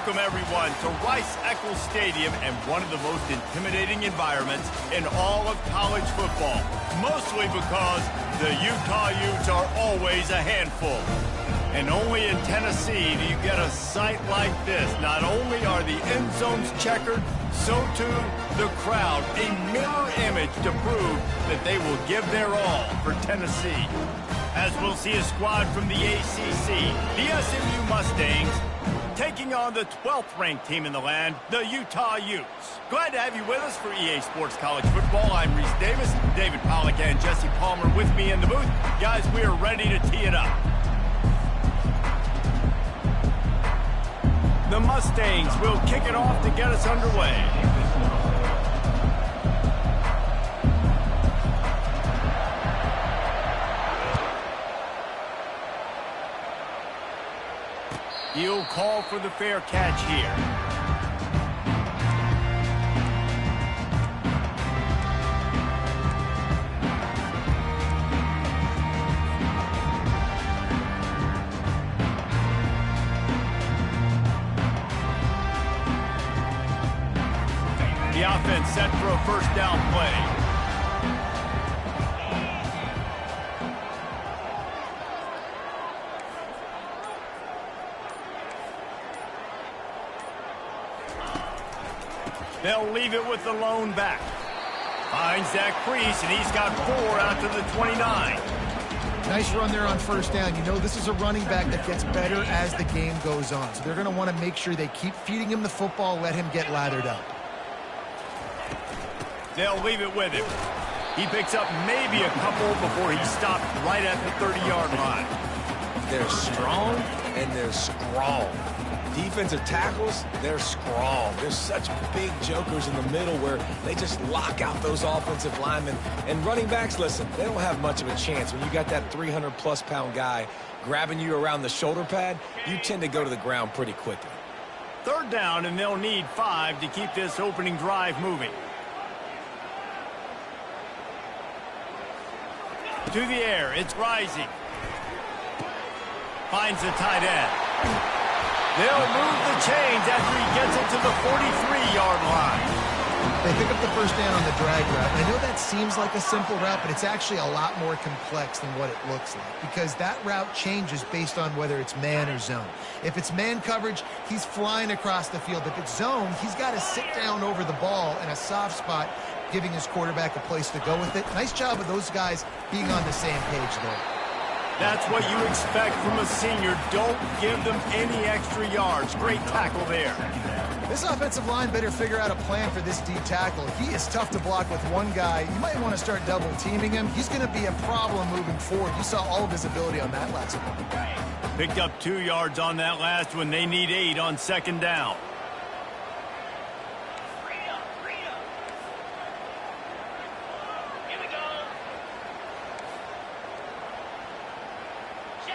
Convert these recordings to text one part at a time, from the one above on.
Welcome, everyone, to Rice-Eccles Stadium and one of the most intimidating environments in all of college football, mostly because the Utah Utes are always a handful. And only in Tennessee do you get a sight like this. Not only are the end zones checkered, so too the crowd, a mirror image to prove that they will give their all for Tennessee. As we'll see a squad from the ACC, the SMU Mustangs, taking on the 12th-ranked team in the land, the Utah Utes. Glad to have you with us for EA Sports College Football. I'm Reese Davis, David Pollack and Jesse Palmer with me in the booth. Guys, we are ready to tee it up. The Mustangs will kick it off to get us underway. He'll call for the fair catch here. The offense set for a first down play. They'll leave it with the lone back. Finds that crease, and he's got 4 out to the 29. Nice run there on first down. You know, this is a running back that gets better as the game goes on. So they're going to want to make sure they keep feeding him the football, let him get lathered up. They'll leave it with him. He picks up maybe a couple before he stopped right at the 30-yard line. They're strong and they're strong. Defensive tackles, they're strong. There's such big jokers in the middle where they just lock out those offensive linemen. And running backs, listen, they don't have much of a chance. When you got that 300-plus pound guy grabbing you around the shoulder pad, you tend to go to the ground pretty quickly. Third down, and they'll need 5 to keep this opening drive moving. To the air, it's Rising. Finds the tight end. They'll move the chains after he gets it to the 43-yard line. They pick up the first down on the drag route. I know that seems like a simple route, but it's actually a lot more complex than what it looks like because that route changes based on whether it's man or zone. If it's man coverage, he's flying across the field. If it's zone, he's got to sit down over the ball in a soft spot, giving his quarterback a place to go with it. Nice job of those guys being on the same page there. That's what you expect from a senior. Don't give them any extra yards. Great tackle there. This offensive line better figure out a plan for this D tackle. He is tough to block with one guy. You might want to start double teaming him. He's going to be a problem moving forward. You saw all of his ability on that last one. Picked up 2 yards on that last one. They need 8 on second down.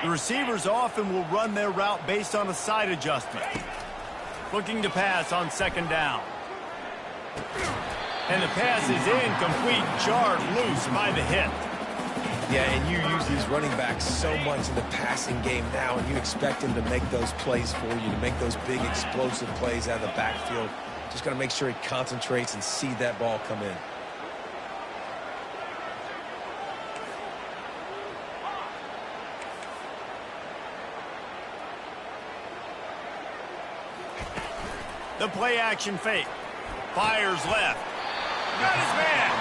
The receivers often will run their route based on a side adjustment. Looking to pass on second down. And the pass is incomplete, jarred loose by the hit. Yeah, and you use these running backs so much in the passing game now, and you expect them to make those plays for you, to make those big explosive plays out of the backfield. Just got to make sure he concentrates and see that ball come in. The play-action fake. Fires left. Got his man.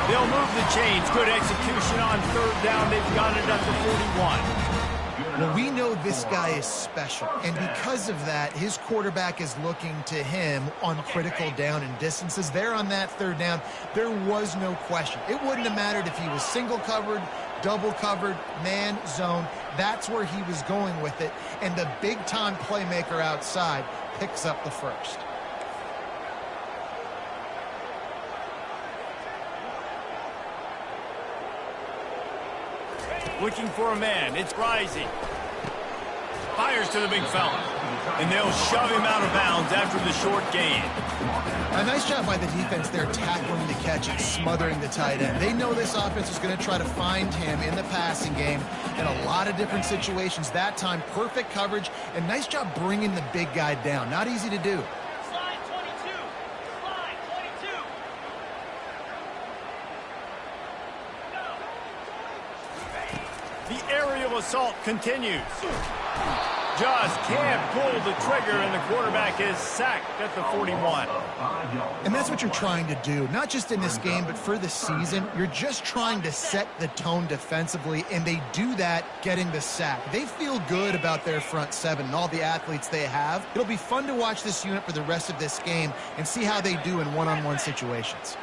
They'll move the chains. Good execution on third down. They've got it at the 41. Well, we know this guy is special, and because of that, his quarterback is looking to him on critical down and distances. There on that third down, there was no question. It wouldn't have mattered if he was single covered, double covered, man, zone. That's where he was going with it, and the big-time playmaker outside picks up the first. Looking for a man. It's Rising. Fires to the big fella. and they'll shove him out of bounds after the short gain. A nice job by the defense there tackling the catch and smothering the tight end. They know this offense is going to try to find him in the passing game in a lot of different situations. That time, perfect coverage, and nice job bringing the big guy down. Not easy to do. Slide 22. Slide 22. The aerial assault continues. Just can't pull the trigger, and the quarterback is sacked at the 41. And that's what you're trying to do, not just in this game, but for the season. You're just trying to set the tone defensively, and they do that getting the sack. They feel good about their front seven and all the athletes they have. It'll be fun to watch this unit for the rest of this game and see how they do in one-on-one situations.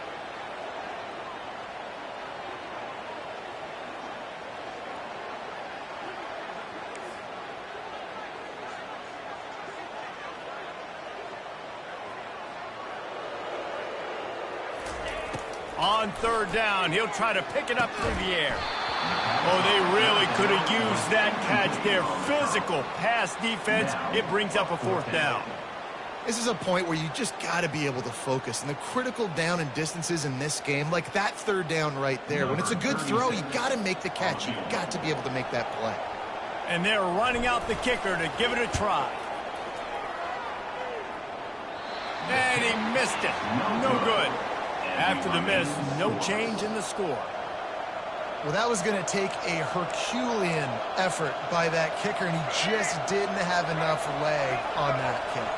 On third down, he'll try to pick it up through the air. Oh, they really could have used that catch there. Physical pass defense. It brings up a fourth down. This is a point where you just got to be able to focus. And the critical down and distances in this game, like that third down right there, when it's a good throw, you got to make the catch. You've got to be able to make that play. And they're running out the kicker to give it a try. And he missed it. No good. After the miss, no change in the score. Well, that was going to take a Herculean effort by that kicker, and he just didn't have enough leg on that kick.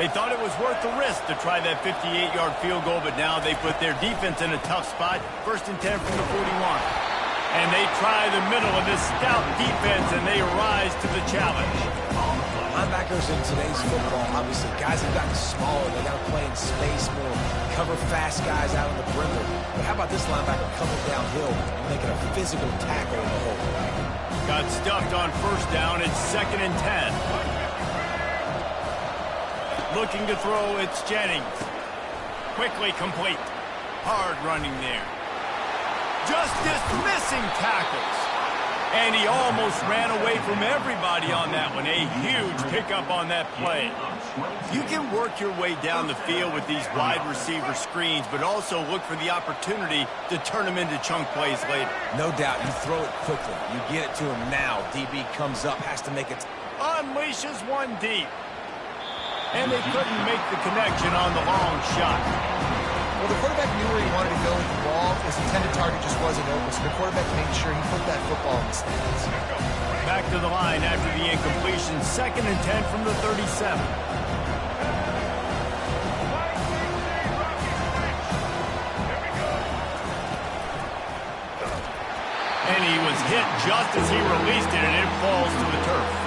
They thought it was worth the risk to try that 58-yard field goal, but now they put their defense in a tough spot. 1st and 10 from the 41. And they try the middle of this stout defense, and they rise to the challenge. Linebackers in today's football, obviously, guys have gotten smaller. They got to play in space more, cover fast guys out on the perimeter. But how about this linebacker coming downhill and making a physical tackle in the hole? Got stuffed on 1st down. It's 2nd and 10. Looking to throw, it's Jennings. Quickly complete. Hard running there. Just dismissing tackles. And he almost ran away from everybody on that one. A huge pickup on that play. You can work your way down the field with these wide receiver screens, but also look for the opportunity to turn them into chunk plays later. No doubt. You throw it quickly. You get it to him now. DB comes up, has to make it. Unleashes one deep. And they couldn't make the connection on the long shot. Well, the quarterback knew where he wanted to go with the ball. His intended target just wasn't open, so the quarterback made sure he put that football in the stands. Back to the line after the incompletion. 2nd and 10 from the 37. And he was hit just as he released it, and it falls to the turf.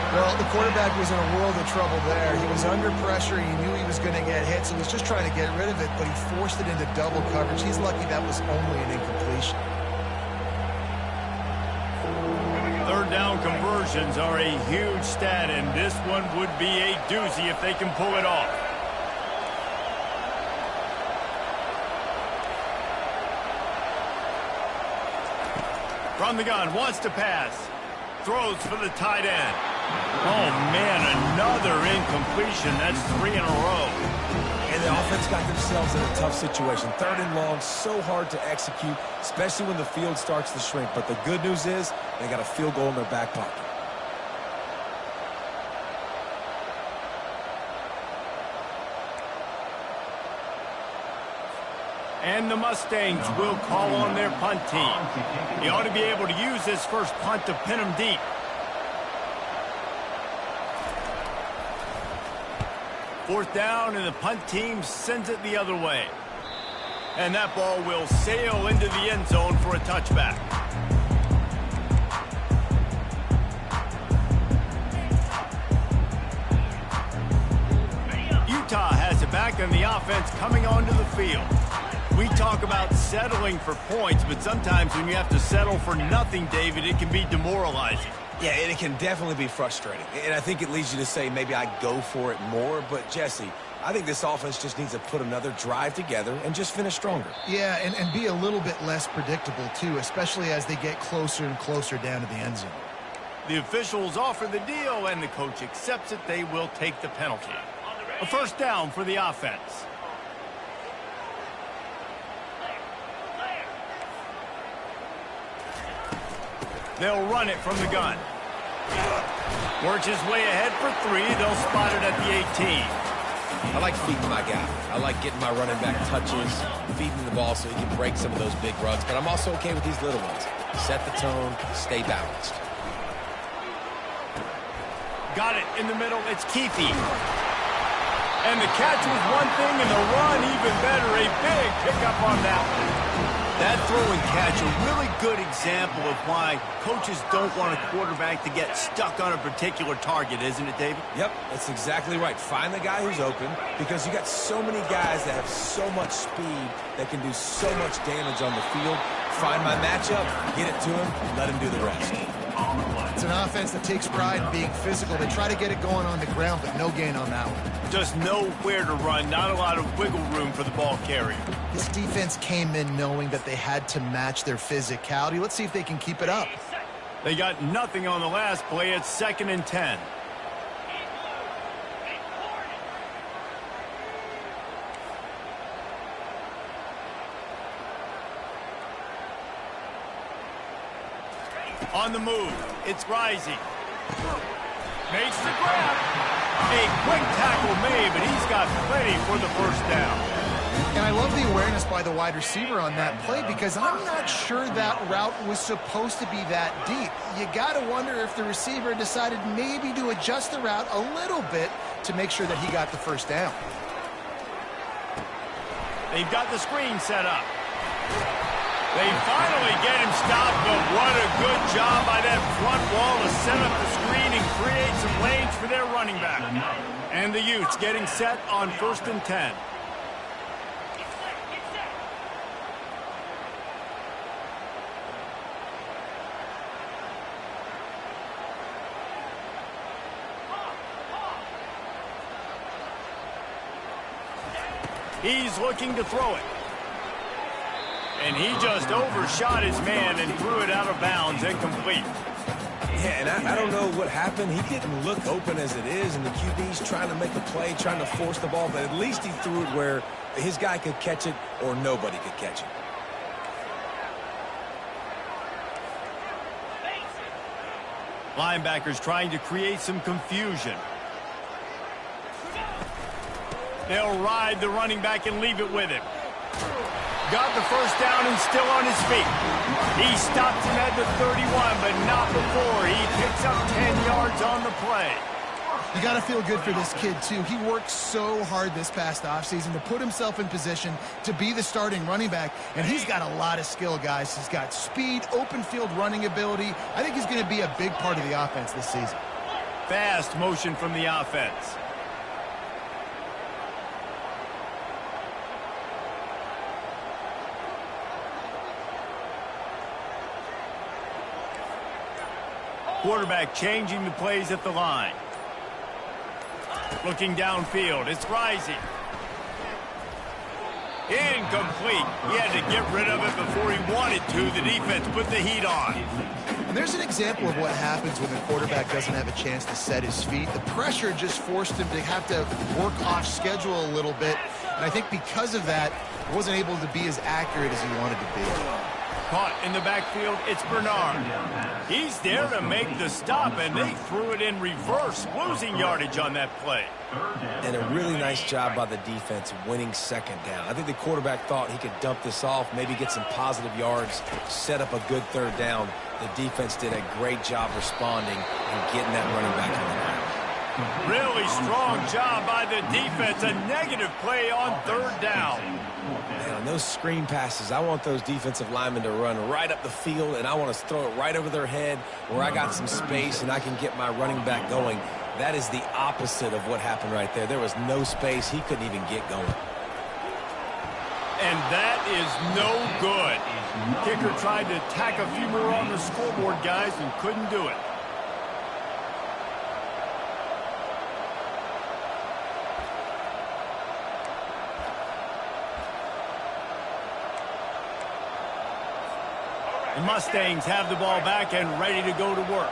Well, the quarterback was in a world of trouble there. He was under pressure. He knew he was going to get hit, so he was just trying to get rid of it, but he forced it into double coverage. He's lucky that was only an incompletion. 3rd down conversions are a huge stat, and this one would be a doozy if they can pull it off. From the gun, wants to pass. Throws for the tight end. Oh, man, another incompletion. That's 3 in a row. And the offense got themselves in a tough situation. 3rd and long, so hard to execute, especially when the field starts to shrink. But the good news is they got a field goal in their back pocket. And the Mustangs will call on their punt team. He ought to be able to use this first punt to pin them deep. Fourth down, and the punt team sends it the other way. And that ball will sail into the end zone for a touchback. Utah has it back, and the offense coming onto the field. We talk about settling for points, but sometimes when you have to settle for nothing, David, it can be demoralizing. Yeah, and it can definitely be frustrating. And I think it leads you to say maybe I go for it more. But, Jesse, I think this offense just needs to put another drive together and just finish stronger. Yeah, and be a little bit less predictable, too, especially as they get closer and closer down to the end zone. The officials offer the deal, and the coach accepts it. They will take the penalty. A first down for the offense. They'll run it from the gun. Works his way ahead for 3. They'll spot it at the 18. I like feeding my guy. I like getting my running back touches, feeding the ball so he can break some of those big runs. But I'm also okay with these little ones. Set the tone, stay balanced. Got it in the middle. It's Keithy. And the catch was one thing, and the run even better. A big pickup on that one. That throw and catch, a really good example of why coaches don't want a quarterback to get stuck on a particular target, isn't it, David? Yep, that's exactly right. Find the guy who's open, because you got so many guys that have so much speed that can do so much damage on the field. Find my matchup, get it to him, let him do the rest. It's an offense that takes pride in being physical. They try to get it going on the ground, but no gain on that one. Just nowhere to run, not a lot of wiggle room for the ball carrier. This defense came in knowing that they had to match their physicality. Let's see if they can keep it up. They got nothing on the last play. It's 2nd and 10. On the move, it's Rising. Makes the grab. A quick tackle made, but he's got plenty for the first down. And I love the awareness by the wide receiver on that play, because I'm not sure that route was supposed to be that deep. You got to wonder if the receiver decided maybe to adjust the route a little bit to make sure that he got the first down. They've got the screen set up. They finally get him stopped, but what a good job by that front wall to set up the screen and create some lanes for their running back. And the Utes getting set on 1st and 10. He's looking to throw it. And he just overshot his man and threw it out of bounds, incomplete. Yeah, and I don't know what happened. He didn't look open as it is, and the QB's trying to make a play, trying to force the ball, but at least he threw it where his guy could catch it or nobody could catch it. Linebackers trying to create some confusion. They'll ride the running back and leave it with him. Got the first down and still on his feet. He stops him at the 31, but not before he picks up 10 yards on the play. You got to feel good for this kid, too. He worked so hard this past offseason to put himself in position to be the starting running back, and he's got a lot of skill, guys. He's got speed, open field running ability. I think he's going to be a big part of the offense this season. Fast motion from the offense. Quarterback changing the plays at the line. Looking downfield, it's Rising. Incomplete. He had to get rid of it before he wanted to. The defense put the heat on. And there's an example of what happens when the quarterback doesn't have a chance to set his feet. The pressure just forced him to have to work off schedule a little bit. And I think because of that, he wasn't able to be as accurate as he wanted to be. Caught in the backfield, it's Bernard. He's there to make the stop, and they threw it in reverse, losing yardage on that play. And a really nice job by the defense winning 2nd down. I think the quarterback thought he could dump this off, maybe get some positive yards, set up a good 3rd down. The defense did a great job responding and getting that running back on the ground. Really strong job by the defense. A negative play on 3rd down. Man, on those screen passes, I want those defensive linemen to run right up the field, and I want to throw it right over their head where I got some space and I can get my running back going. That is the opposite of what happened right there. There was no space. He couldn't even get going. And that is no good. Kicker tried to tack a few more on the scoreboard, guys, and couldn't do it. The Mustangs have the ball back and ready to go to work.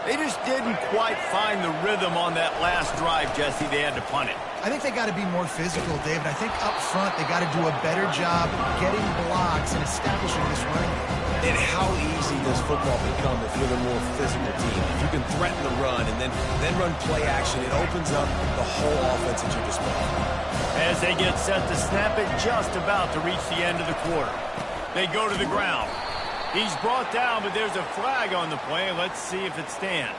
They just didn't quite find the rhythm on that last drive, Jesse. They had to punt it. I think they got to be more physical, David. I think up front they got to do a better job getting blocks and establishing this running game. And how easy does football become if you're the more physical team? If you can threaten the run and then run play action, it opens up the whole offense at your disposal. As they get set to snap it, just about to reach the end of the quarter. They go to the ground. He's brought down, but there's a flag on the play. Let's see if it stands.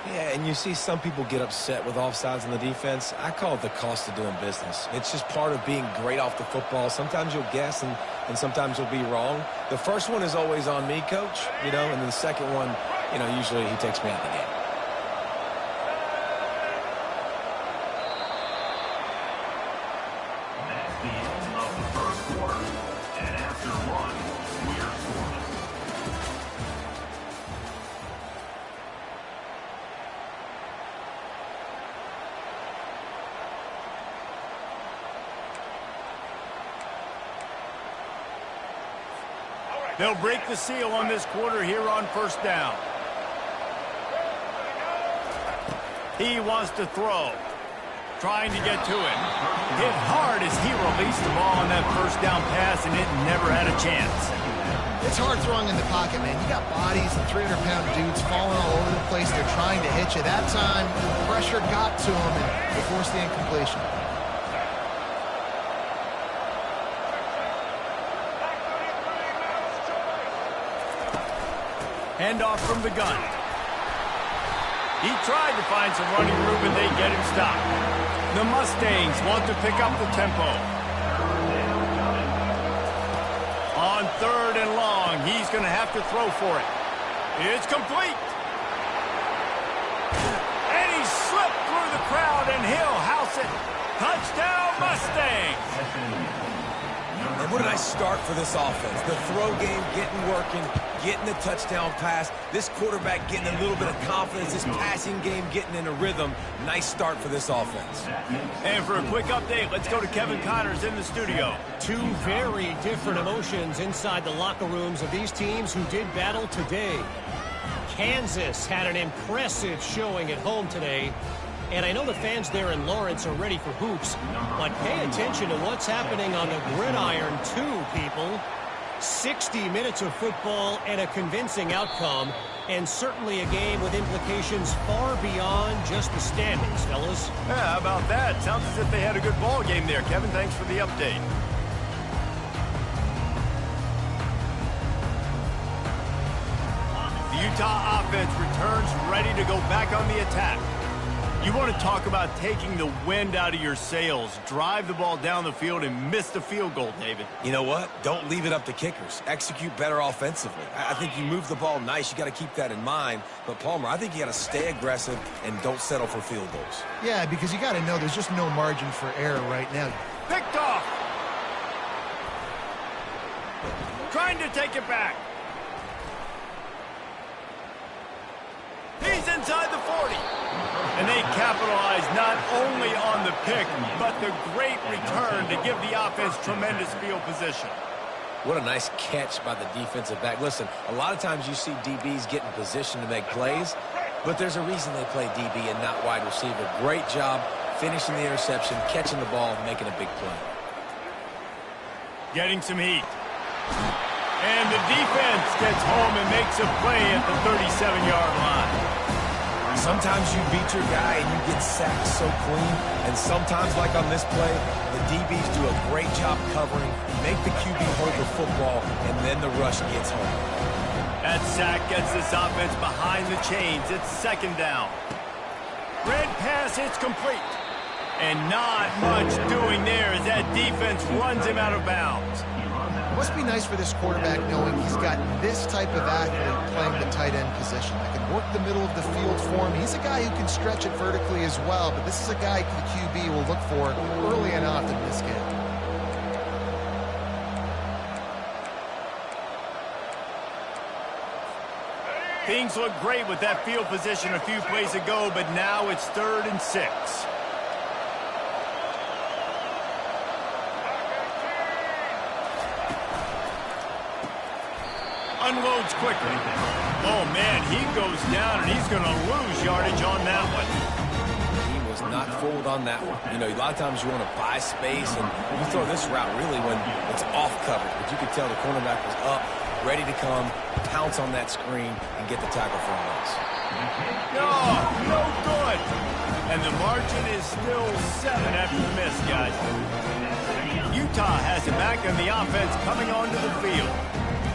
Yeah, and you see some people get upset with offsides in the defense. I call it the cost of doing business. It's just part of being great off the football. Sometimes you'll guess and sometimes you'll be wrong. The first one is always on me, Coach, and then the second one, usually he takes me out of the game. That's the end of the first quarter. And after one, we're scoring. They'll break the seal on this quarter here on first down. He wants to throw. Trying to get to it. Hit hard as he released the ball on that first down pass, and it never had a chance. It's hard throwing in the pocket, man. You got bodies and 300-pound dudes falling all over the place. They're trying to hit you. That time, pressure got to him, and they forced the incompletion. Handoff from the gun. He tried to find some running room, and they get him stopped. The Mustangs want to pick up the tempo. On 3rd and long, he's going to have to throw for it. It's complete. And he slipped through the crowd, and he'll house it. Touchdown, Mustangs. And what a nice start for this offense. The throw game getting working, getting the touchdown pass. This quarterback getting a little bit of confidence. This passing game getting in a rhythm. Nice start for this offense. And for a quick update, let's go to Kevin Connors in the studio. Two very different emotions inside the locker rooms of these teams who did battle today. Kansas had an impressive showing at home today. And I know the fans there in Lawrence are ready for hoops, but pay attention to what's happening on the gridiron too, people. 60 minutes of football and a convincing outcome, and certainly a game with implications far beyond just the standings, fellas. Yeah, how about that? Sounds as if they had a good ball game there. Kevin, thanks for the update. The Utah offense returns ready to go back on the attack. You want to talk about taking the wind out of your sails. Drive the ball down the field and miss the field goal, David. You know what? Don't leave it up to kickers. Execute better offensively. I think you move the ball nice. You got to keep that in mind. But, Palmer, I think you got to stay aggressive and don't settle for field goals. Yeah, because you got to know there's just no margin for error right now. Picked off. Trying to take it back. He's inside the 40. And they capitalize not only on the pick, but the great return to give the offense tremendous field position. What a nice catch by the defensive back. Listen, a lot of times you see DBs get in position to make plays, but there's a reason they play DB and not wide receiver. Great job finishing the interception, catching the ball, making a big play. Getting some heat. And the defense gets home and makes a play at the 37-yard line. Sometimes you beat your guy and you get sacked so clean, and sometimes, like on this play, the DBs do a great job covering, make the QB hold the football, and then the rush gets home. That sack gets this offense behind the chains. It's 2nd down. Red pass, it's complete. And not much doing there as that defense runs him out of bounds. It must be nice for this quarterback knowing he's got this type of athlete playing the tight end position that can work the middle of the field for him. He's a guy who can stretch it vertically as well, but this is a guy the QB will look for early and often in this game. Things look great with that field position a few plays ago, but now it's 3rd and 6. Unloads quickly. Oh, man, he goes down, and he's going to lose yardage on that one. He was not fooled on that one. You know, a lot of times you want to buy space, and you throw this route really when it's off coverage. But you could tell the cornerback was up, ready to come, pounce on that screen, and get the tackle for a loss. No good. And the margin is still 7 after the miss, guys. Utah has it back on the offense coming onto the field.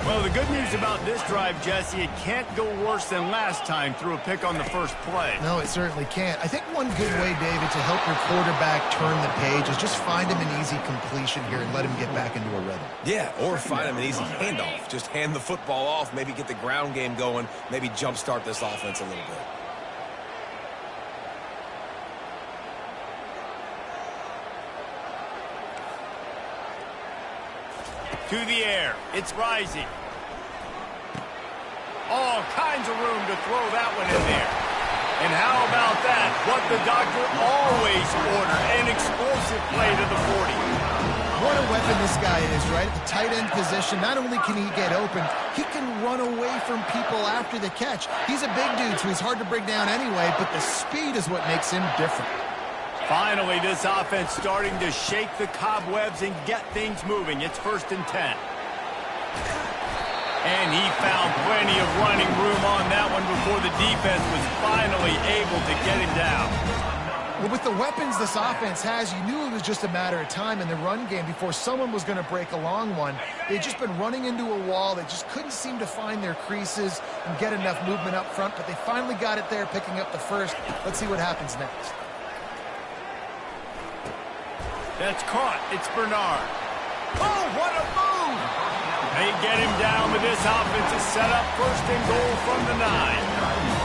Well, the good news about this drive, Jesse, it can't go worse than last time through a pick on the first play. No, it certainly can't. I think one good way, David, to help your quarterback turn the page is just find him an easy completion here and let him get back into a rhythm. Yeah, or find him an easy handoff. Just hand the football off, maybe get the ground game going, maybe jumpstart this offense a little bit. To the air. It's Rising. All kinds of room to throw that one in there. And how about that? What the doctor always ordered. An explosive play to the 40. What a weapon this guy is, right? At the tight end position, not only can he get open, he can run away from people after the catch. He's a big dude, so he's hard to bring down anyway, but the speed is what makes him different. Finally, this offense starting to shake the cobwebs and get things moving. It's 1st and 10. And he found plenty of running room on that one before the defense was finally able to get him down. Well, with the weapons this offense has, you knew it was just a matter of time in the run game before someone was going to break a long one. They'd just been running into a wall. They just couldn't seem to find their creases and get enough movement up front, but they finally got it there, picking up the first. Let's see what happens next. That's caught. It's Bernard. Oh, what a move! They get him down with this offense is set up 1st and goal from the 9.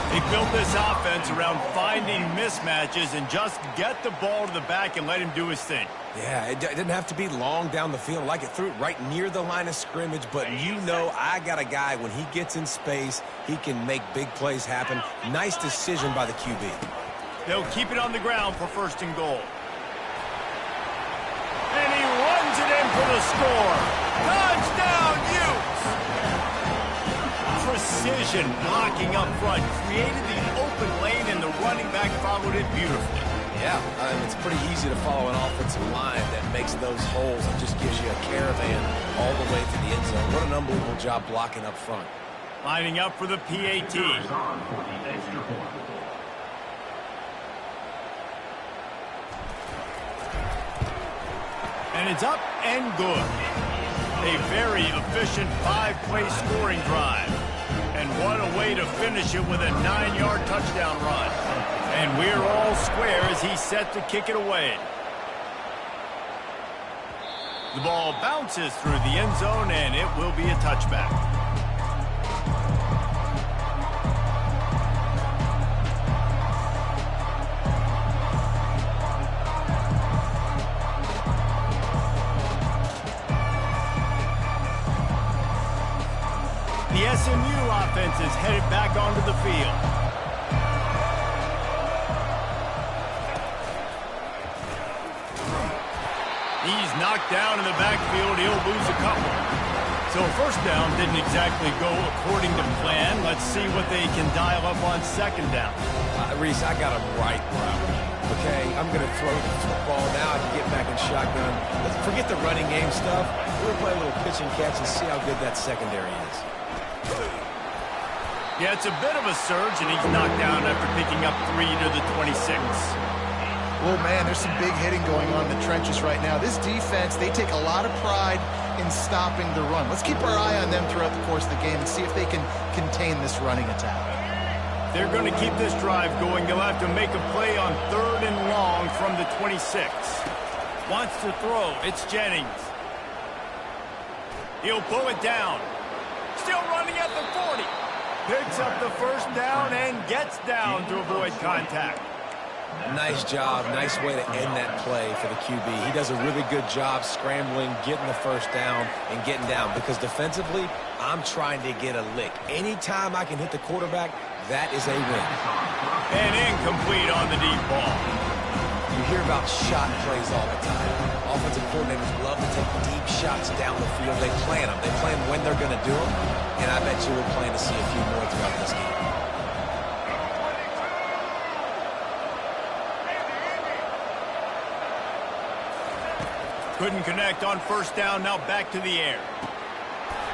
They built this offense around finding mismatches and just get the ball to the back and let him do his thing. Yeah, it didn't have to be long down the field. Like it threw it right near the line of scrimmage, but you know I got a guy, when he gets in space, he can make big plays happen. Nice decision by the QB. They'll keep it on the ground for 1st and goal. And he runs it in for the score. Touchdown, Utes! Precision blocking up front. Created the open lane, and the running back followed it beautifully. Yeah, it's pretty easy to follow an offensive line that makes those holes and just gives you a caravan all the way to the end zone. What an unbelievable job blocking up front. Lining up for the PAT. And it's up and good. A very efficient 5-play scoring drive. And what a way to finish it with a 9-yard touchdown run. And we're all square as he's set to kick it away. The ball bounces through the end zone, and it will be a touchback. The SMU offense is headed back onto the field. He's knocked down in the backfield. He'll lose a couple. So 1st down didn't exactly go according to plan. Let's see what they can dial up on 2nd down. Reese, I got him right route. Okay, I'm going to throw the football now. I can get back in shotgun. Let's forget the running game stuff. We're going to play a little pitch and catch and see how good that secondary is. Yeah, it's a bit of a surge, and he's knocked down after picking up 3 to the 26. Oh, man, there's some big hitting going on in the trenches right now. This defense, they take a lot of pride in stopping the run. Let's keep our eye on them throughout the course of the game and see if they can contain this running attack. They're going to keep this drive going. They'll have to make a play on 3rd and long from the 26. Wants to throw. It's Jennings. He'll pull it down. Still running at the 40. Picks up the 1st down and gets down to avoid contact. Nice job. Nice way to end that play for the QB. He does a really good job scrambling, getting the 1st down, and getting down. Because defensively, I'm trying to get a lick. Anytime I can hit the quarterback, that is a win. And incomplete on the deep ball. You hear about shot plays all the time. Offensive coordinators love to take deep shots down the field. They plan them. They plan when they're going to do them. and I bet you we'll plan to see a few more throughout this game. Couldn't connect on first down, now back to the air.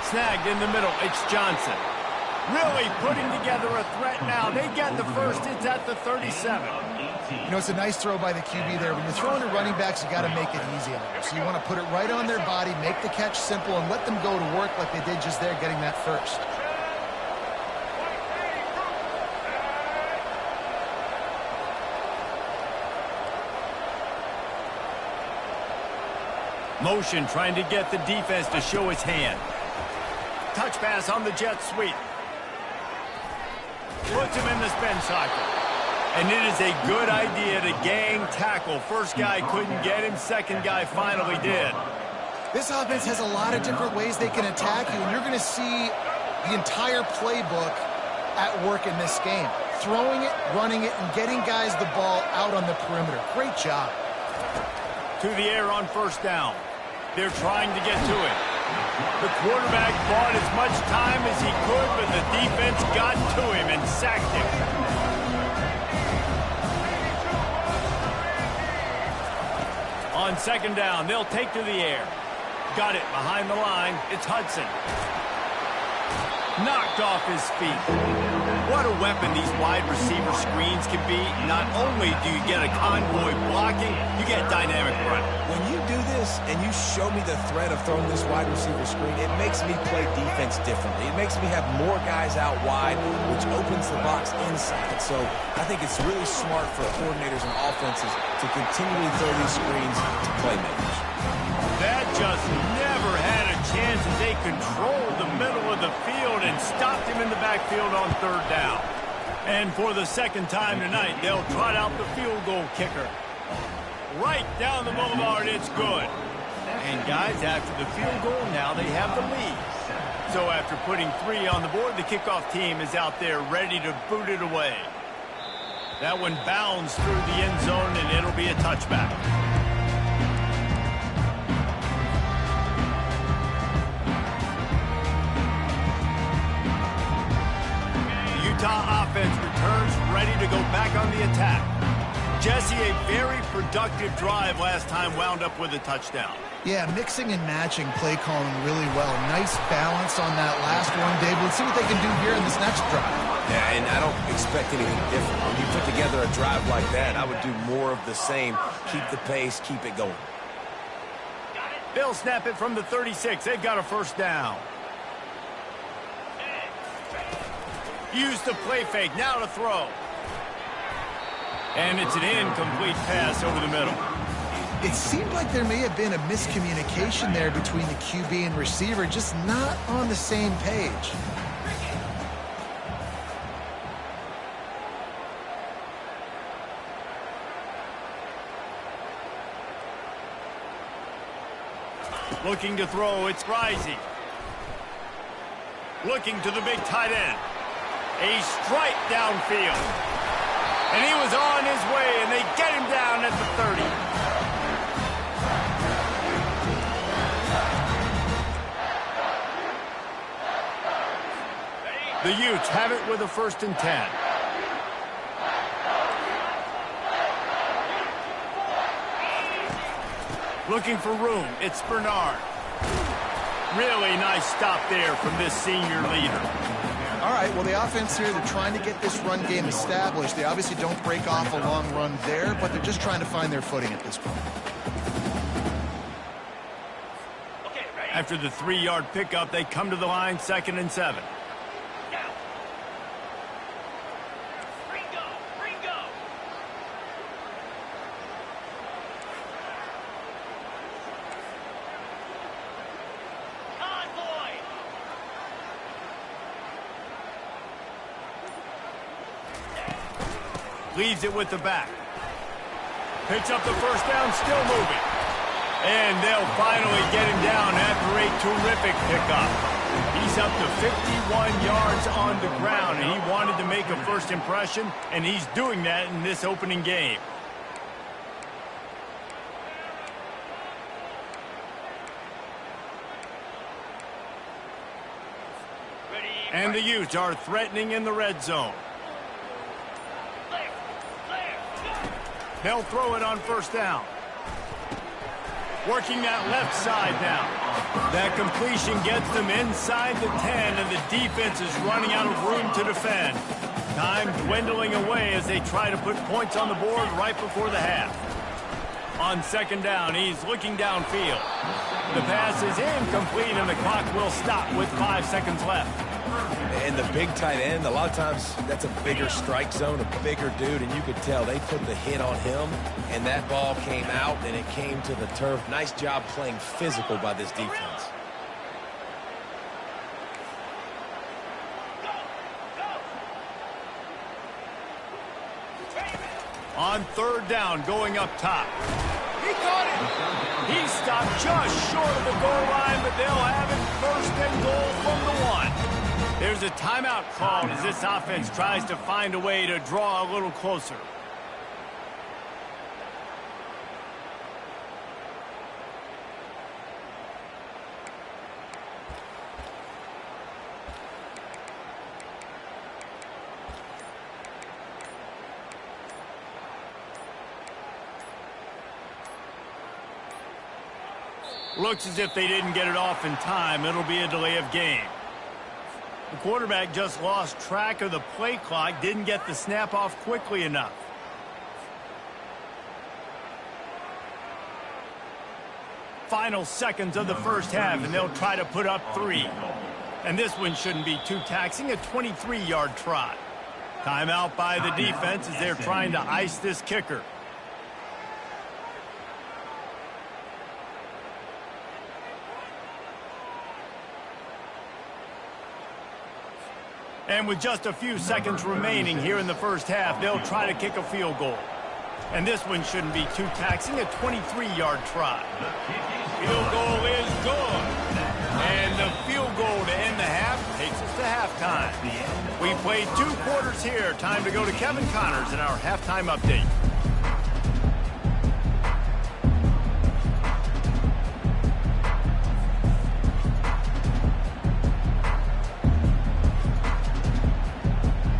Snagged in the middle, it's Johnson. Really putting together a threat now. They get the first, it's at the 37. You know, it's a nice throw by the QB there. When you're throwing to running backs, you got to make it easy on them. So you want to put it right on their body, make the catch simple, and let them go to work like they did just there, getting that first. Motion trying to get the defense to show his hand. Touch pass on the jet sweep. Puts him in the spin cycle. And it is a good idea to gang tackle. First guy couldn't get him. Second guy finally did. This offense has a lot of different ways they can attack you, and you're going to see the entire playbook at work in this game. Throwing it, running it, and getting guys the ball out on the perimeter. Great job. To the air on first down. They're trying to get to it. The quarterback bought as much time as he could, but the defense got to him and sacked him. On second down, they'll take to the air. Got it behind the line. It's Hudson. Knocked off his feet. What a weapon these wide receiver screens can be. Not only do you get a convoy blocking, you get dynamic run. When you do this and you show me the threat of throwing this wide receiver screen, it makes me play defense differently. It makes me have more guys out wide, which opens the box inside. So I think it's really smart for coordinators and offenses to continually throw these screens to playmakers. That just never had a chance as they controlled the middle of the field and stopped him in the backfield on third down. And for the second time tonight, they'll trot out the field goal kicker. Right down the boulevard, it's good. And guys, after the field goal, now they have the lead. So after putting 3 on the board, the kickoff team is out there ready to boot it away. That one bounds through the end zone, and it'll be a touchback. Utah offense returns ready to go back on the attack. Jesse, a very productive drive last time wound up with a touchdown. Yeah, mixing and matching play calling really well. Nice balance on that last one, Dave. Let's see what they can do here in this next drive. Yeah, and I don't expect anything different. When you put together a drive like that, I would do more of the same. Keep the pace, keep it going. They'll snap it from the 36. They've got a first down. Use the play fake, now to throw. And it's an incomplete pass over the middle. It seemed like there may have been a miscommunication there between the QB and receiver, just not on the same page. Looking to throw, it's Rising. Looking to the big tight end. A strike downfield. And he was on his way, and they get him down at the 30. The Utes have it with a 1st and 10. Looking for room, it's Bernard. Really nice stop there from this senior leader. All right, well, the offense here, they're trying to get this run game established. They obviously don't break off a long run there, but they're just trying to find their footing at this point. After the 3-yard pickup, they come to the line, 2nd and 7. Leaves it with the back. Picks up the first down, still moving. And they'll finally get him down after a terrific pickup. He's up to 51 yards on the ground, and he wanted to make a first impression, and he's doing that in this opening game. And the Utes are threatening in the red zone. They'll throw it on first down. Working that left side now. That completion gets them inside the 10, and the defense is running out of room to defend. Time dwindling away as they try to put points on the board right before the half. On second down, he's looking downfield. The pass is incomplete, and the clock will stop with 5 seconds left. And the big tight end, a lot of times that's a bigger strike zone, a bigger dude, and you could tell they put the hit on him, and that ball came out, and it came to the turf. Nice job playing physical by this defense. On third down, going up top. He caught it. He stopped just short of the goal line, but they'll have it first and goal from the 1. There's a timeout called as this offense tries to find a way to draw a little closer. Looks as if they didn't get it off in time. It'll be a delay of game. The quarterback just lost track of the play clock, didn't get the snap off quickly enough. Final seconds of the first half, and they'll try to put up 3. And this one shouldn't be too taxing, a 23-yard try. Timeout by the defense as they're trying to ice this kicker. And with just a few seconds remaining here in the first half, they'll try to kick a field goal. And this one shouldn't be too taxing, a 23-yard try. Field goal is good. And the field goal to end the half takes us to halftime. We played 2 quarters here. Time to go to Kevin Connors in our halftime update.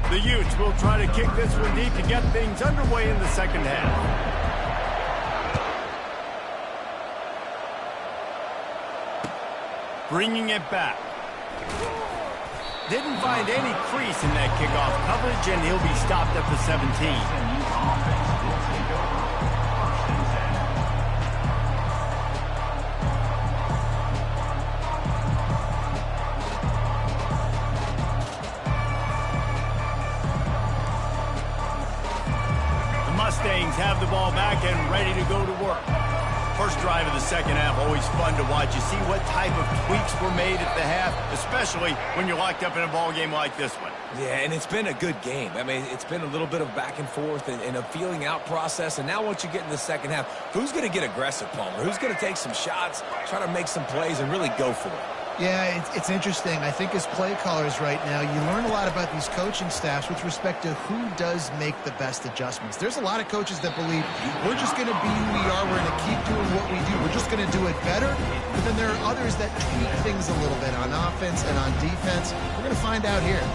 The Utes will try to kick this one deep to get things underway in the second half. Bringing it back. Didn't find any crease in that kickoff coverage, and he'll be stopped at the 17. Mustangs have the ball back and ready to go to work. First drive of the second half, always fun to watch. You see what type of tweaks were made at the half, especially when you're locked up in a ball game like this one. Yeah, and it's been a good game. I mean, it's been a little bit of back and forth and a feeling out process. And now once you get in the second half, who's going to get aggressive, Palmer? Who's going to take some shots, try to make some plays, and really go for it? Yeah, it's interesting. I think as play callers right now, you learn a lot about these coaching staffs with respect to who does make the best adjustments. There's a lot of coaches that believe we're just going to be who we are. We're going to keep doing what we do. We're just going to do it better. But then there are others that tweak things a little bit on offense and on defense. We're going to find out here.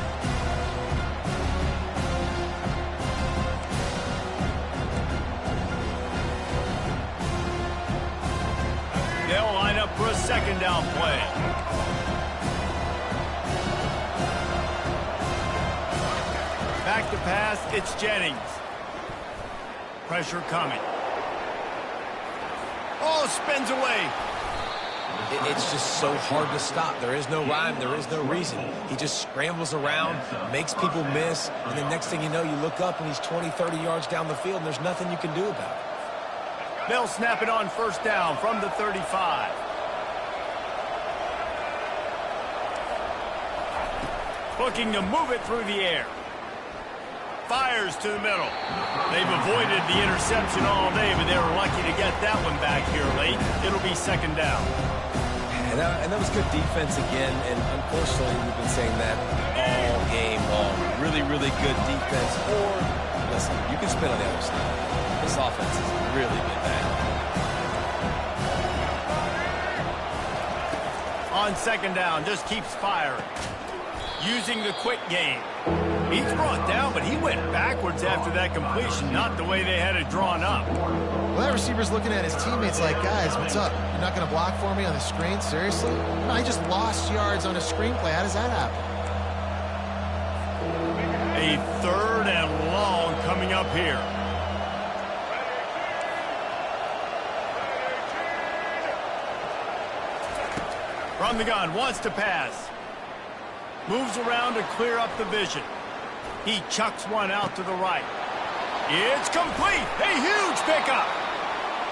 They'll line up for a second down play. Back to pass, it's Jennings. Pressure coming. Oh, spins away. It's just so hard to stop. There is no rhyme. There is no reason. He just scrambles around, makes people miss, and the next thing you know, you look up and he's 20, 30 yards down the field, and there's nothing you can do about it. They'll snap it on first down from the 35. Looking to move it through the air. Fires to the middle. They've avoided the interception all day, but they were lucky to get that one back here late. It'll be second down. And that was good defense again, and unfortunately, we've been saying that all game long. Really, really good defense. Or, listen, you can spin on the other side. This offense has really been bad. On second down, just keeps firing. using the quick game. He's brought down, but he went backwards after that completion, not the way they had it drawn up. Well, that receiver's looking at his teammates like, guys, what's up? You're not going to block for me on the screen? Seriously? No, I just lost yards on a screenplay. How does that happen? A 3rd and long coming up here. From the gun, wants to pass. Moves around to clear up the vision. He chucks one out to the right. It's complete. A huge pickup.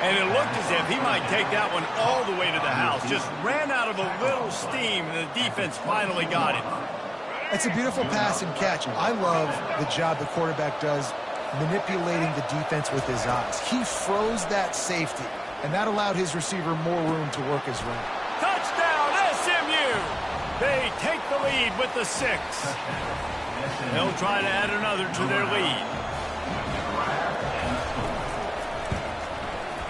And it looked as if he might take that one all the way to the house. Just ran out of a little steam, and the defense finally got it. It's a beautiful pass and catch. I love the job the quarterback does manipulating the defense with his eyes. He froze that safety, and that allowed his receiver more room to work his route. Touchdown, SMU! They take the lead with the 6. They'll try to add another to their lead.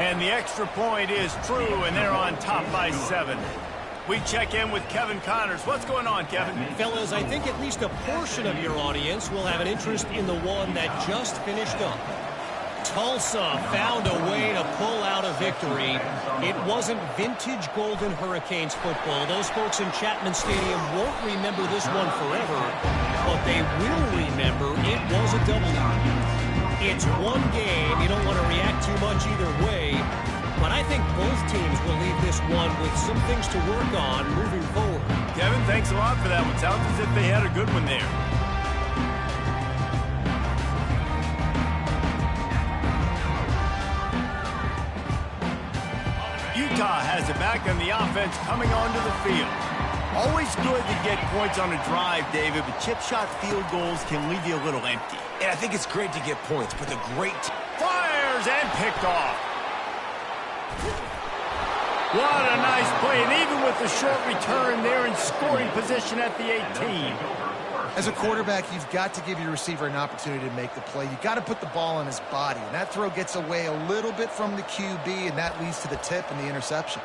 And the extra point is true, and they're on top by 7. We check in with Kevin Connors. What's going on, Kevin? Fellas, I think at least a portion of your audience will have an interest in the one that just finished up. Tulsa found a way to pull out a victory. It wasn't vintage Golden Hurricanes football. Those folks in Chapman Stadium won't remember this one forever, but they will remember it was a W. It's one game. You don't want to react too much either way, but I think both teams will leave this one with some things to work on moving forward. Kevin, thanks a lot for that one. Sounds as if they had a good one there. Utah has it back on the offense coming onto the field. Always good to get points on a drive, David, but chip shot field goals can leave you a little empty. And I think it's great to get points, but the great... Fires and picked off. What a nice play, and even with the short return, they're in scoring position at the 18. As a quarterback, you've got to give your receiver an opportunity to make the play. You've got to put the ball on his body, and that throw gets away a little bit from the QB, and that leads to the tip and the interception.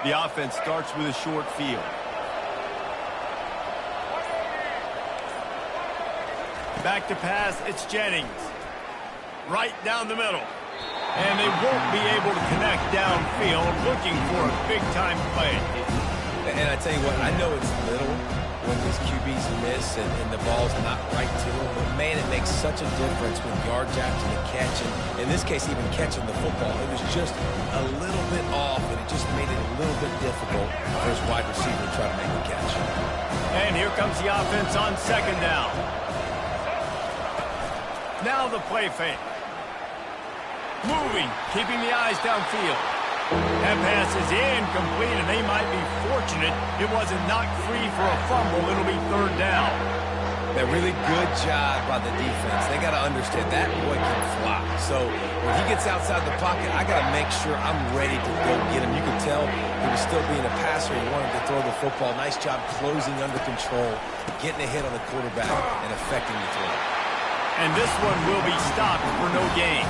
The offense starts with a short field. Back to pass, it's Jennings. Right down the middle. And they won't be able to connect downfield, looking for a big-time play. And I tell you what, I know it's little when these QBs miss and the ball's not right to them, but man, it makes such a difference when yards after the catch, and in this case, even catching the football, it was just a little bit off, and it just made it a little bit difficult for his wide receiver to try to make the catch. And here comes the offense on 2nd down. Now the play fake. Moving, keeping the eyes downfield. That pass is incomplete, and they might be fortunate it wasn't knocked free for a fumble. It'll be 3rd down. That really good job by the defense. They got to understand that boy can fly. So when he gets outside the pocket, I got to make sure I'm ready to go get him. You can tell he was still being a passer. He wanted to throw the football. Nice job closing under control, getting a hit on the quarterback, and affecting the throw. And this one will be stopped for no gain.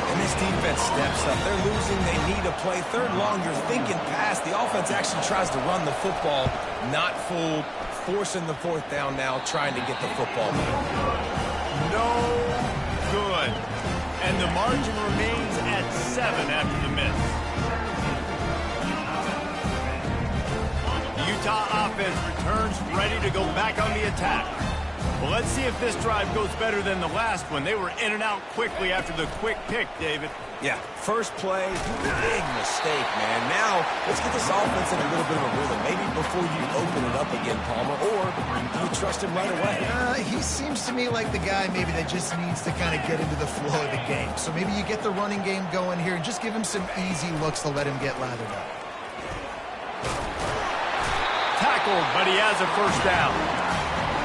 And this defense steps up. They're losing. They need a play. 3rd long, you're thinking pass. The offense actually tries to run the football. Not fooled. Forcing the 4th down now, trying to get the football back. No good. And the margin remains at 7 after the miss. The Utah offense returns ready to go back on the attack. Well, let's see if this drive goes better than the last one. They were in and out quickly after the quick pick, David. Yeah, first play, big mistake, man. Now, let's get this offense in a little bit of a rhythm. Maybe before you open it up again, Palmer, or do you trust him right away? He seems to me like the guy maybe that just needs to kind of get into the flow of the game. So maybe you get the running game going here and just give him some easy looks to let him get lathered up. Tackled, but he has a 1st down.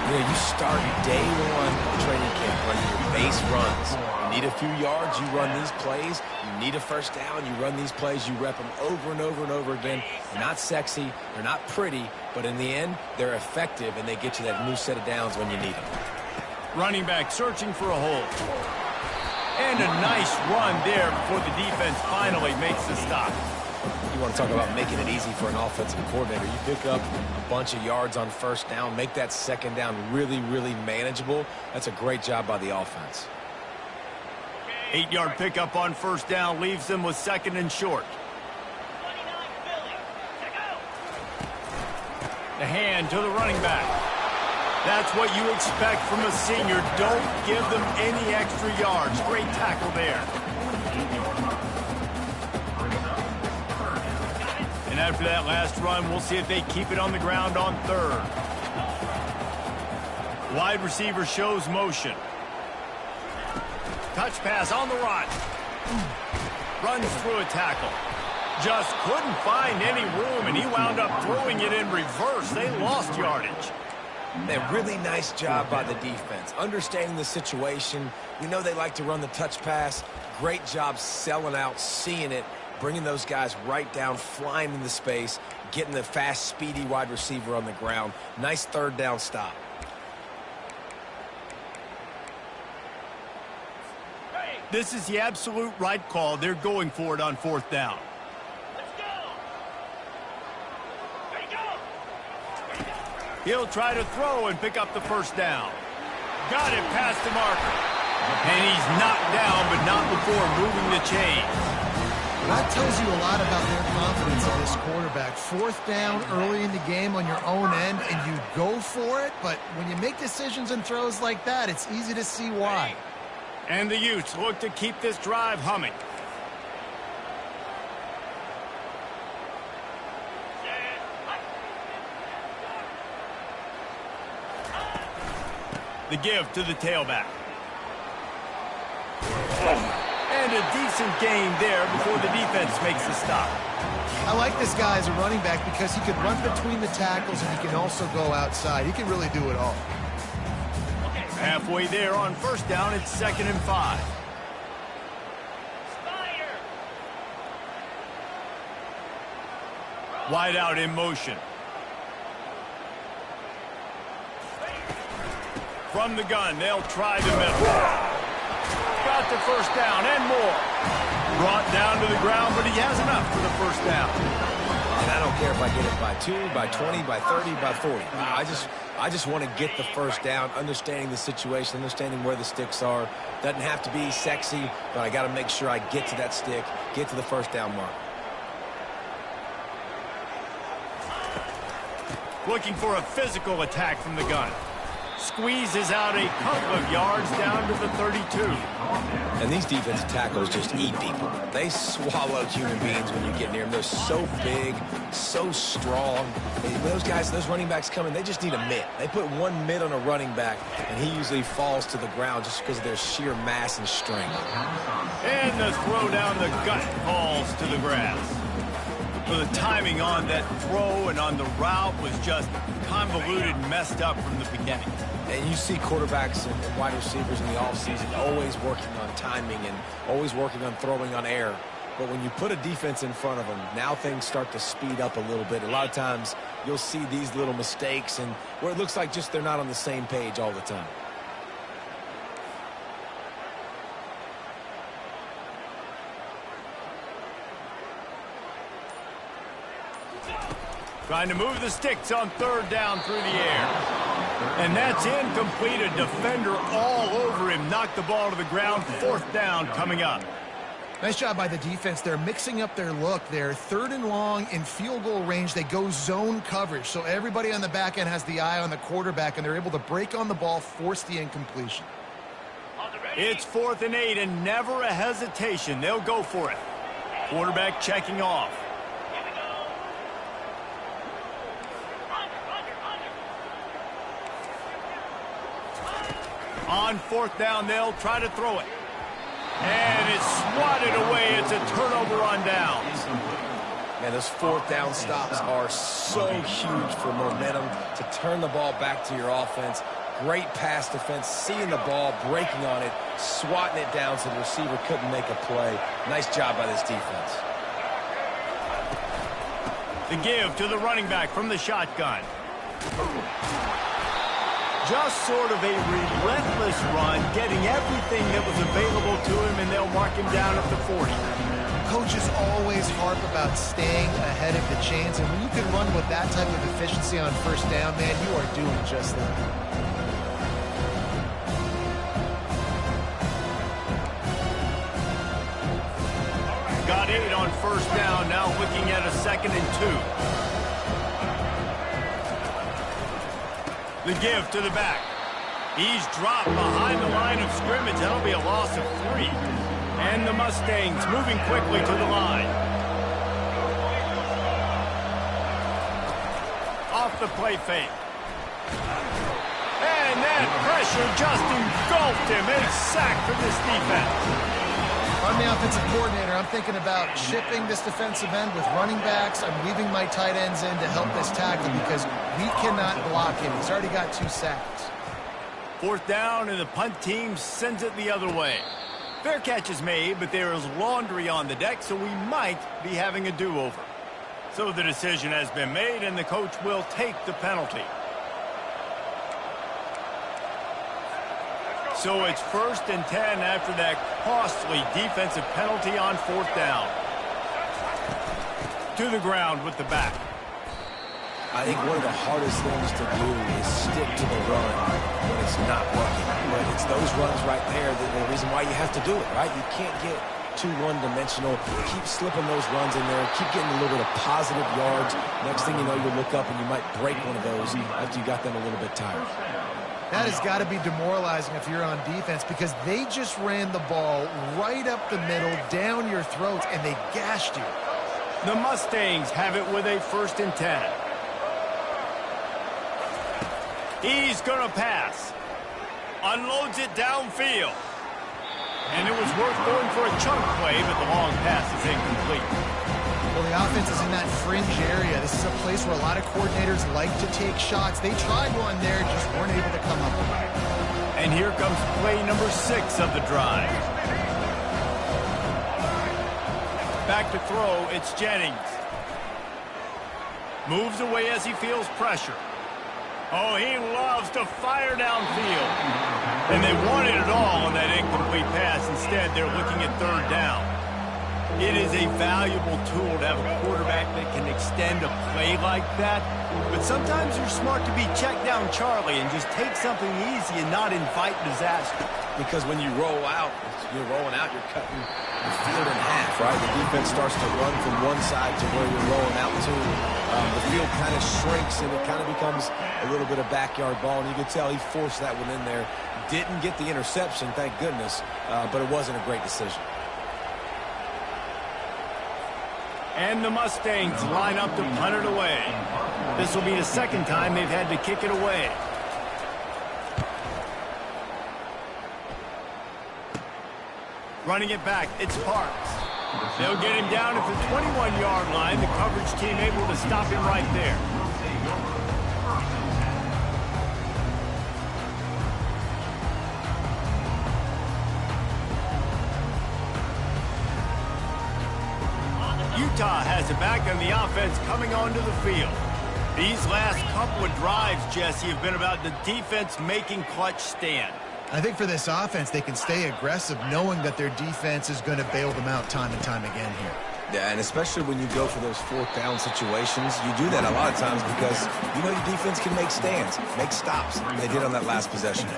Yeah, you start day 1 training camp running your base runs. You need a few yards, you run these plays. You need a 1st down, you run these plays. You rep them over and over and over again. They're not sexy, they're not pretty, but in the end, they're effective, and they get you that new set of downs when you need them. Running back searching for a hole. And a nice run there before the defense finally makes the stop. You want to talk about making it easy for an offensive coordinator. You pick up a bunch of yards on first down, make that second down really, really manageable. That's a great job by the offense. 8-yard pickup on first down leaves them with second and short. 29 Philly. To go. The hand to the running back. That's what you expect from a senior. Don't give them any extra yards. Great tackle there. And after that last run, we'll see if they keep it on the ground on third. Wide receiver shows motion. Touch pass on the run. Runs through a tackle. Just couldn't find any room, and he wound up throwing it in reverse. They lost yardage. A really nice job by the defense. Understanding the situation. You know they like to run the touch pass. Great job selling out, seeing it, bringing those guys right down, flying into space, getting the fast, speedy wide receiver on the ground. Nice third down stop. This is the absolute right call. They're going for it on fourth down. Let's go. Ready, go. He'll try to throw and pick up the first down. Got it past the marker. And he's knocked down, but not before moving the chains. That tells you a lot about their confidence in this quarterback. Fourth down early in the game on your own end, and you go for it. But when you make decisions and throws like that, it's easy to see why. And the Utes look to keep this drive humming. The give to the tailback. And a decent gain there before the defense makes the stop. I like this guy as a running back because he can run between the tackles and he can also go outside. He can really do it all. Halfway there on first down, it's 2nd and 5. Spider. Wide out in motion. From the gun, they'll try the middle. Got the first down and more. Brought down to the ground, but he has enough for the first down. And I don't care if I get it by 2, by 20, by 30, by 40. I just want to get the first down, understanding the situation, understanding where the sticks are. Doesn't have to be sexy, but I got to make sure I get to that stick, get to the first down mark. Looking for a physical attack from the gun. Squeezes out a couple of yards down to the 32. And these defensive tackles just eat people. They swallow human beings when you get near them. They're so big, so strong. When those guys, those running backs come in, they just need a mitt. They put one mitt on a running back, and he usually falls to the ground just because of their sheer mass and strength. And the throw down the gut falls to the grass. So the timing on that throw and on the route was just convoluted, messed up from the beginning. And you see quarterbacks and wide receivers in the offseason always working on timing and always working on throwing on air. But when you put a defense in front of them, now things start to speed up a little bit. A lot of times you'll see these little mistakes and where it looks like just they're not on the same page all the time. Trying to move the sticks on third down through the air. And that's incomplete. A defender all over him. Knocked the ball to the ground. Fourth down coming up. Nice job by the defense. They're mixing up their look. They're 3rd and long in field goal range. They go zone coverage. So everybody on the back end has the eye on the quarterback, and they're able to break on the ball, force the incompletion. It's 4th and 8, and never a hesitation. They'll go for it. Quarterback checking off. On fourth down, they'll try to throw it. And it's swatted away. It's a turnover on downs. Man, those fourth down stops are so huge for momentum to turn the ball back to your offense. Great pass defense, seeing the ball, breaking on it, swatting it down so the receiver couldn't make a play. Nice job by this defense. The give to the running back from the shotgun. Just sort of a relentless run, getting everything that was available to him, and they'll mark him down at the 40. coaches always harp about staying ahead of the chains, and when you can run with that type of efficiency on first down, man, you are doing just that. Got 8 on first down, now looking at a 2nd and 2. The give to the back. He's dropped behind the line of scrimmage. That'll be a loss of 3. And the Mustangs moving quickly to the line. Off the play fake. And that pressure just engulfed him. A sack for this defense. I'm the offensive coordinator. I'm thinking about shipping this defensive end with running backs. I'm leaving my tight ends in to help this tackle because we cannot block him. He's already got 2 sacks. 4th down, and the punt team sends it the other way. Fair catch is made, but there is laundry on the deck, so we might be having a do-over. So the decision has been made, and the coach will take the penalty. So it's 1st and 10 after that costly defensive penalty on 4th down. To the ground with the back. I think one of the hardest things to do is stick to the run when it's not working. But it's those runs right there that the reason why you have to do it, right? You can't get too one-dimensional. Keep slipping those runs in there. Keep getting a little bit of positive yards. Next thing you know, you'll look up and you might break one of those after you got them a little bit tired. That has got to be demoralizing if you're on defense because they just ran the ball right up the middle, down your throats, and they gashed you. The Mustangs have it with a 1st and 10. He's going to pass. Unloads it downfield. And it was worth going for a chunk play, but the long pass is incomplete. Well, the offense is in that fringe area. This is a place where a lot of coordinators like to take shots. They tried one there, just weren't able to come up with it. And here comes play number 6 of the drive. Back to throw, it's Jennings. Moves away as he feels pressure. Oh, he loves to fire downfield. And they wanted it all on that incomplete pass. Instead, they're looking at 3rd down. It is a valuable tool to have a quarterback that can extend a play like that. But sometimes you're smart to be check down Charlie and just take something easy and not invite disaster. Because when you roll out, you're rolling out, you're cutting the field in half, right? The defense starts to run from one side to where you're rolling out to. The field kind of shrinks and it kind of becomes a little bit of backyard ball. And you can tell he forced that one in there. Didn't get the interception, thank goodness, but it wasn't a great decision. And the Mustangs line up to punt it away. This will be the 2nd time they've had to kick it away. Running it back, it's Parks. They'll get him down at the 21-yard line. The coverage team able to stop him right there. Utah has it back on the offense coming onto the field. These last couple of drives, Jesse, have been about the defense making clutch stand. I think for this offense, they can stay aggressive knowing that their defense is going to bail them out time and time again here. Yeah, and especially when you go for those 4th down situations, you do that a lot of times because you know your defense can make stands, make stops. And they did on that last possession.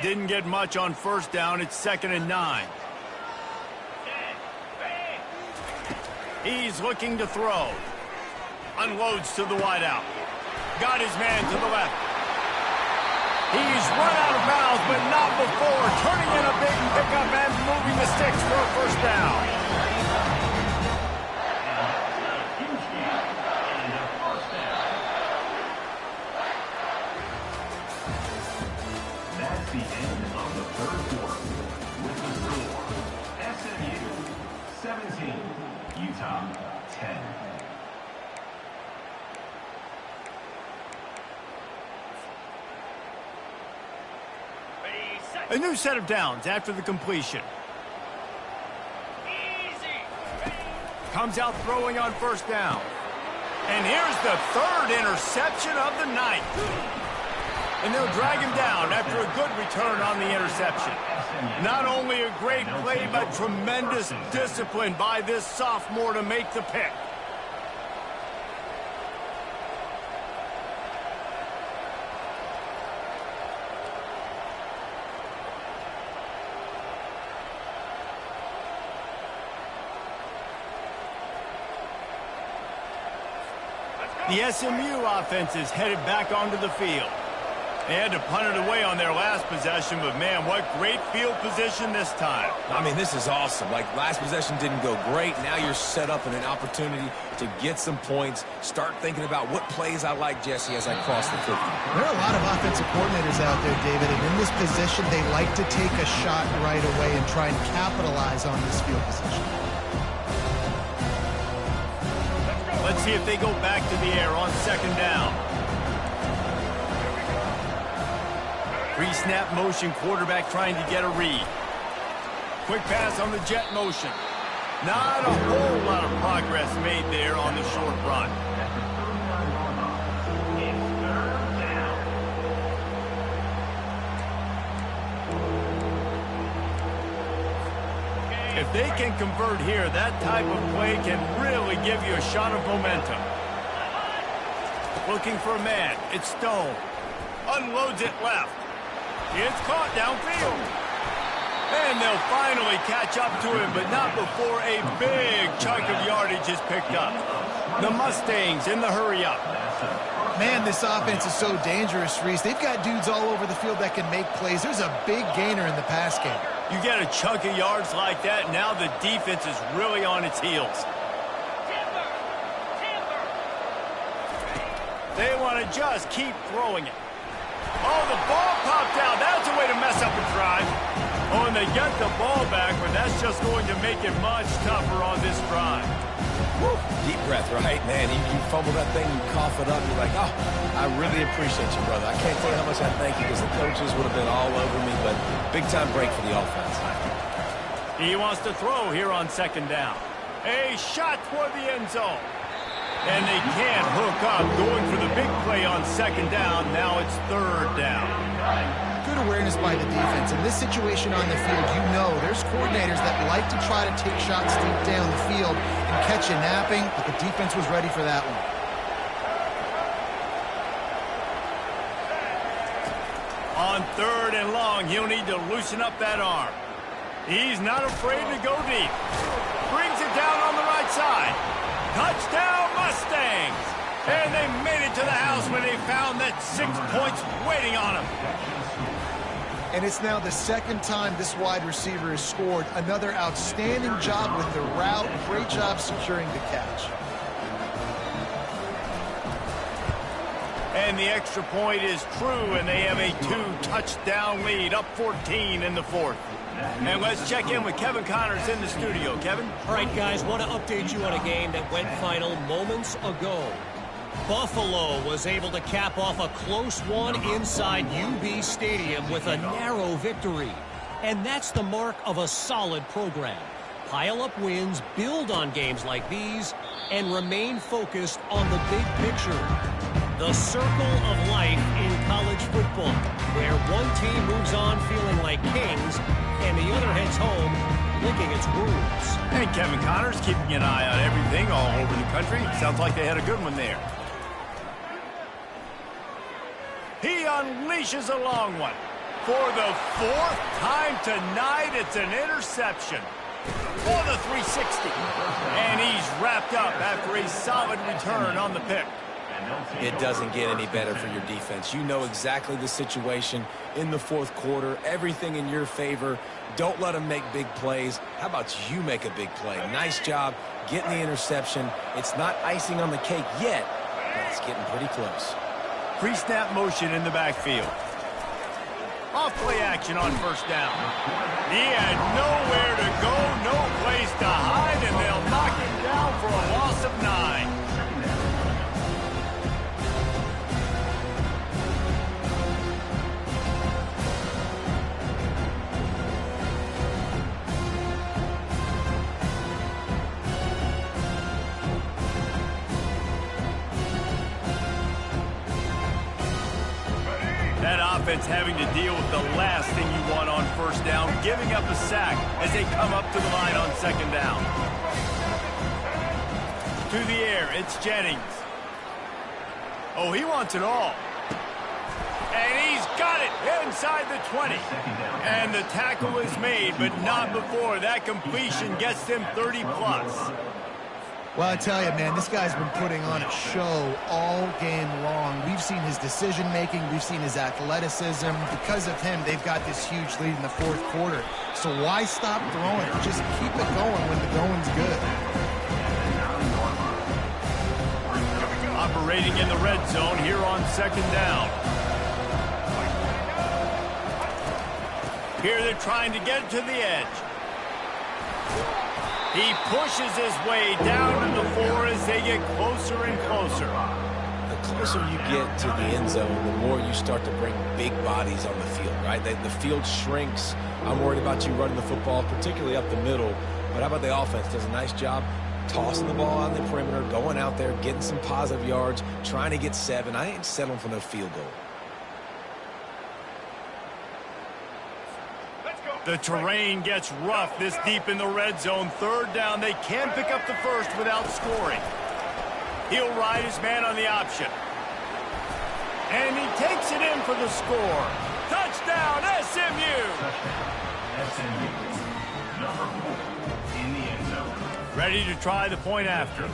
Didn't get much on 1st down. It's 2nd and 9. He's looking to throw. Unloads to the wideout. Got his man to the left. He's run out of bounds, but not before. Turning in a big pickup and moving the sticks for a 1st down. That's the end of the 3rd quarter. With the score, SMU 17, Utah 10. A new set of downs after the completion. Comes out throwing on 1st down. And here's the 3rd interception of the night. And they'll drag him down after a good return on the interception. Not only a great play, but tremendous discipline by this sophomore to make the pick. The SMU offense is headed back onto the field. They had to punt it away on their last possession, but man, what great field position this time. I mean, this is awesome. Like, last possession didn't go great. Now you're set up in an opportunity to get some points. Start thinking about what plays I like, Jesse, as I cross the 50. There are a lot of offensive coordinators out there, David, and in this position, they like to take a shot right away and try and capitalize on this field position. Let's see if they go back to the air on second down. Pre-snap motion, quarterback trying to get a read. Quick pass on the jet motion. Not a whole lot of progress made there on the short run. If they can convert here, that type of play can really give you a shot of momentum. Looking for a man. It's Stone. Unloads it left. It's caught downfield. And they'll finally catch up to him, but not before a big chunk of yardage is picked up. The Mustangs in the hurry-up. Man, this offense is so dangerous, Reese. They've got dudes all over the field that can make plays. There's a big gainer in the pass game. You get a chunk of yards like that, now the defense is really on its heels. They want to just keep throwing it. Oh, the ball popped out. That's a way to mess up a drive. Oh, and they get the ball back, but that's just going to make it much tougher on this drive. Woo. Deep breath, right? Man, you fumble that thing, you cough it up, you're like, oh, I really appreciate you, brother. I can't tell you how much I thank you because the coaches would have been all over me, but big-time break for the offense. He wants to throw here on second down. A shot toward the end zone. And they can't hook up, going for the big play on second down. Now it's third down. Good awareness by the defense. In this situation on the field, you know there's coordinators that like to try to take shots deep down the field and catch you napping, but the defense was ready for that one. On third and long, he'll need to loosen up that arm. He's not afraid to go deep. Brings it down on the right side. Touchdown, Mustangs! And they made it to the house when they found that 6 points waiting on them. And it's now the second time this wide receiver has scored. Another outstanding job with the route. Great job securing the catch. And the extra point is true, and they have a 2-touchdown lead, up 14 in the fourth. And let's check in with Kevin Connors in the studio. Kevin? All right, guys, want to update you on a game that went final moments ago. Buffalo was able to cap off a close one inside UB Stadium with a narrow victory. And that's the mark of a solid program. Pile up wins, build on games like these, and remain focused on the big picture. The circle of life in college football, where one team moves on feeling like kings, and the other heads home licking its wounds. And Kevin Connors keeping an eye on everything all over the country. Sounds like they had a good one there. He unleashes a long one. For the fourth time tonight, it's an interception. For the 360. And he's wrapped up after a solid return on the pick. It doesn't get any better for your defense. You know exactly the situation in the fourth quarter. Everything in your favor. Don't let them make big plays. How about you make a big play? Nice job getting the interception. It's not icing on the cake yet, but it's getting pretty close. Pre-snap motion in the backfield. Off play action on first down. He had nowhere to go, no place to hide, and they'll knock him down for a loss of 9. That offense having to deal with the last thing you want on first down, giving up a sack as they come up to the line on second down. To the air, it's Jennings. Oh, he wants it all. And he's got it inside the 20. And the tackle is made, but not before that completion gets them 30-plus. Well, I tell you, man, this guy's been putting on a show all game long. We've seen his decision-making. We've seen his athleticism. Because of him, they've got this huge lead in the fourth quarter. So why stop throwing it? Just keep it going when the going's good. Operating in the red zone here on second down. Here they're trying to get it to the edge. He pushes his way down to the 4 as they get closer and closer. The closer you get to the end zone, the more you start to bring big bodies on the field, right? The field shrinks. I'm worried about you running the football, particularly up the middle. But how about the offense? Does a nice job tossing the ball on the perimeter, going out there, getting some positive yards, trying to get 7. I ain't settling for no field goal. The terrain gets rough this deep in the red zone. Third down, they can pick up the first without scoring. He'll ride his man on the option. And he takes it in for the score. Touchdown, SMU! SMU. Number 4 in the end zone. Ready to try the point after.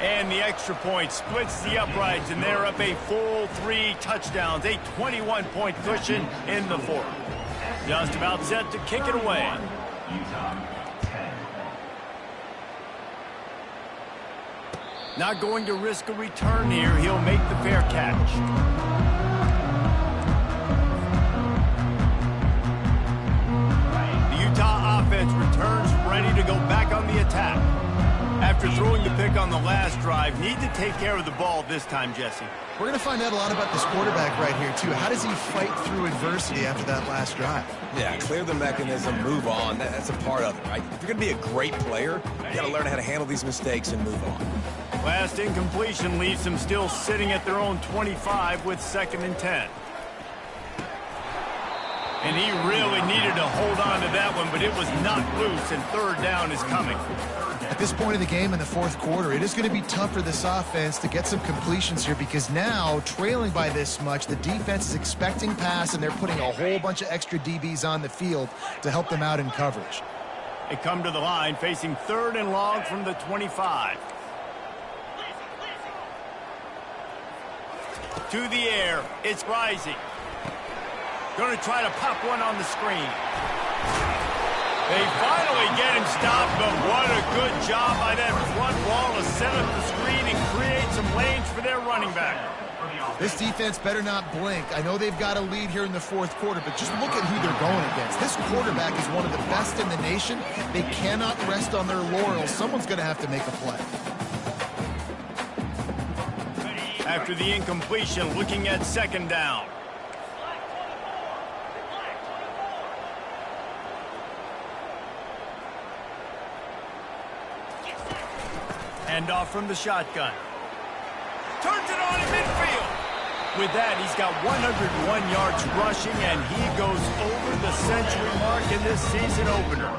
And the extra point splits the uprights, and they're up a full 3 touchdowns, a 21-point cushion in the fourth. Just about set to kick it away. Utah 10. Not going to risk a return here. He'll make the fair catch. The Utah offense returns ready to go back on the attack. After throwing the pick on the last drive, need to take care of the ball this time, Jesse. We're going to find out a lot about this quarterback right here, too. How does he fight through adversity after that last drive? Yeah, clear the mechanism, move on. That's a part of it, right? If you're going to be a great player, you got to learn how to handle these mistakes and move on. Last incompletion leaves them still sitting at their own 25 with 2nd and 10. And he really needed to hold on to that one, but it was not loose, and third down is coming. At this point of the game in the fourth quarter, it is going to be tough for this offense to get some completions here because now, trailing by this much, the defense is expecting pass, and they're putting a whole bunch of extra DBs on the field to help them out in coverage. They come to the line facing 3rd and long from the 25. To the air, it's Rising. Going to try to pop one on the screen. They finally get him stopped, but what a good job by that front wall to set up the screen and create some lanes for their running back. This defense better not blink. I know they've got a lead here in the fourth quarter, but just look at who they're going against. This quarterback is one of the best in the nation. They cannot rest on their laurels. Someone's going to have to make a play. After the incompletion, looking at 2nd down. Hand off from the shotgun. Turns it on in midfield. With that, he's got 101 yards rushing, and he goes over the century mark in this season opener.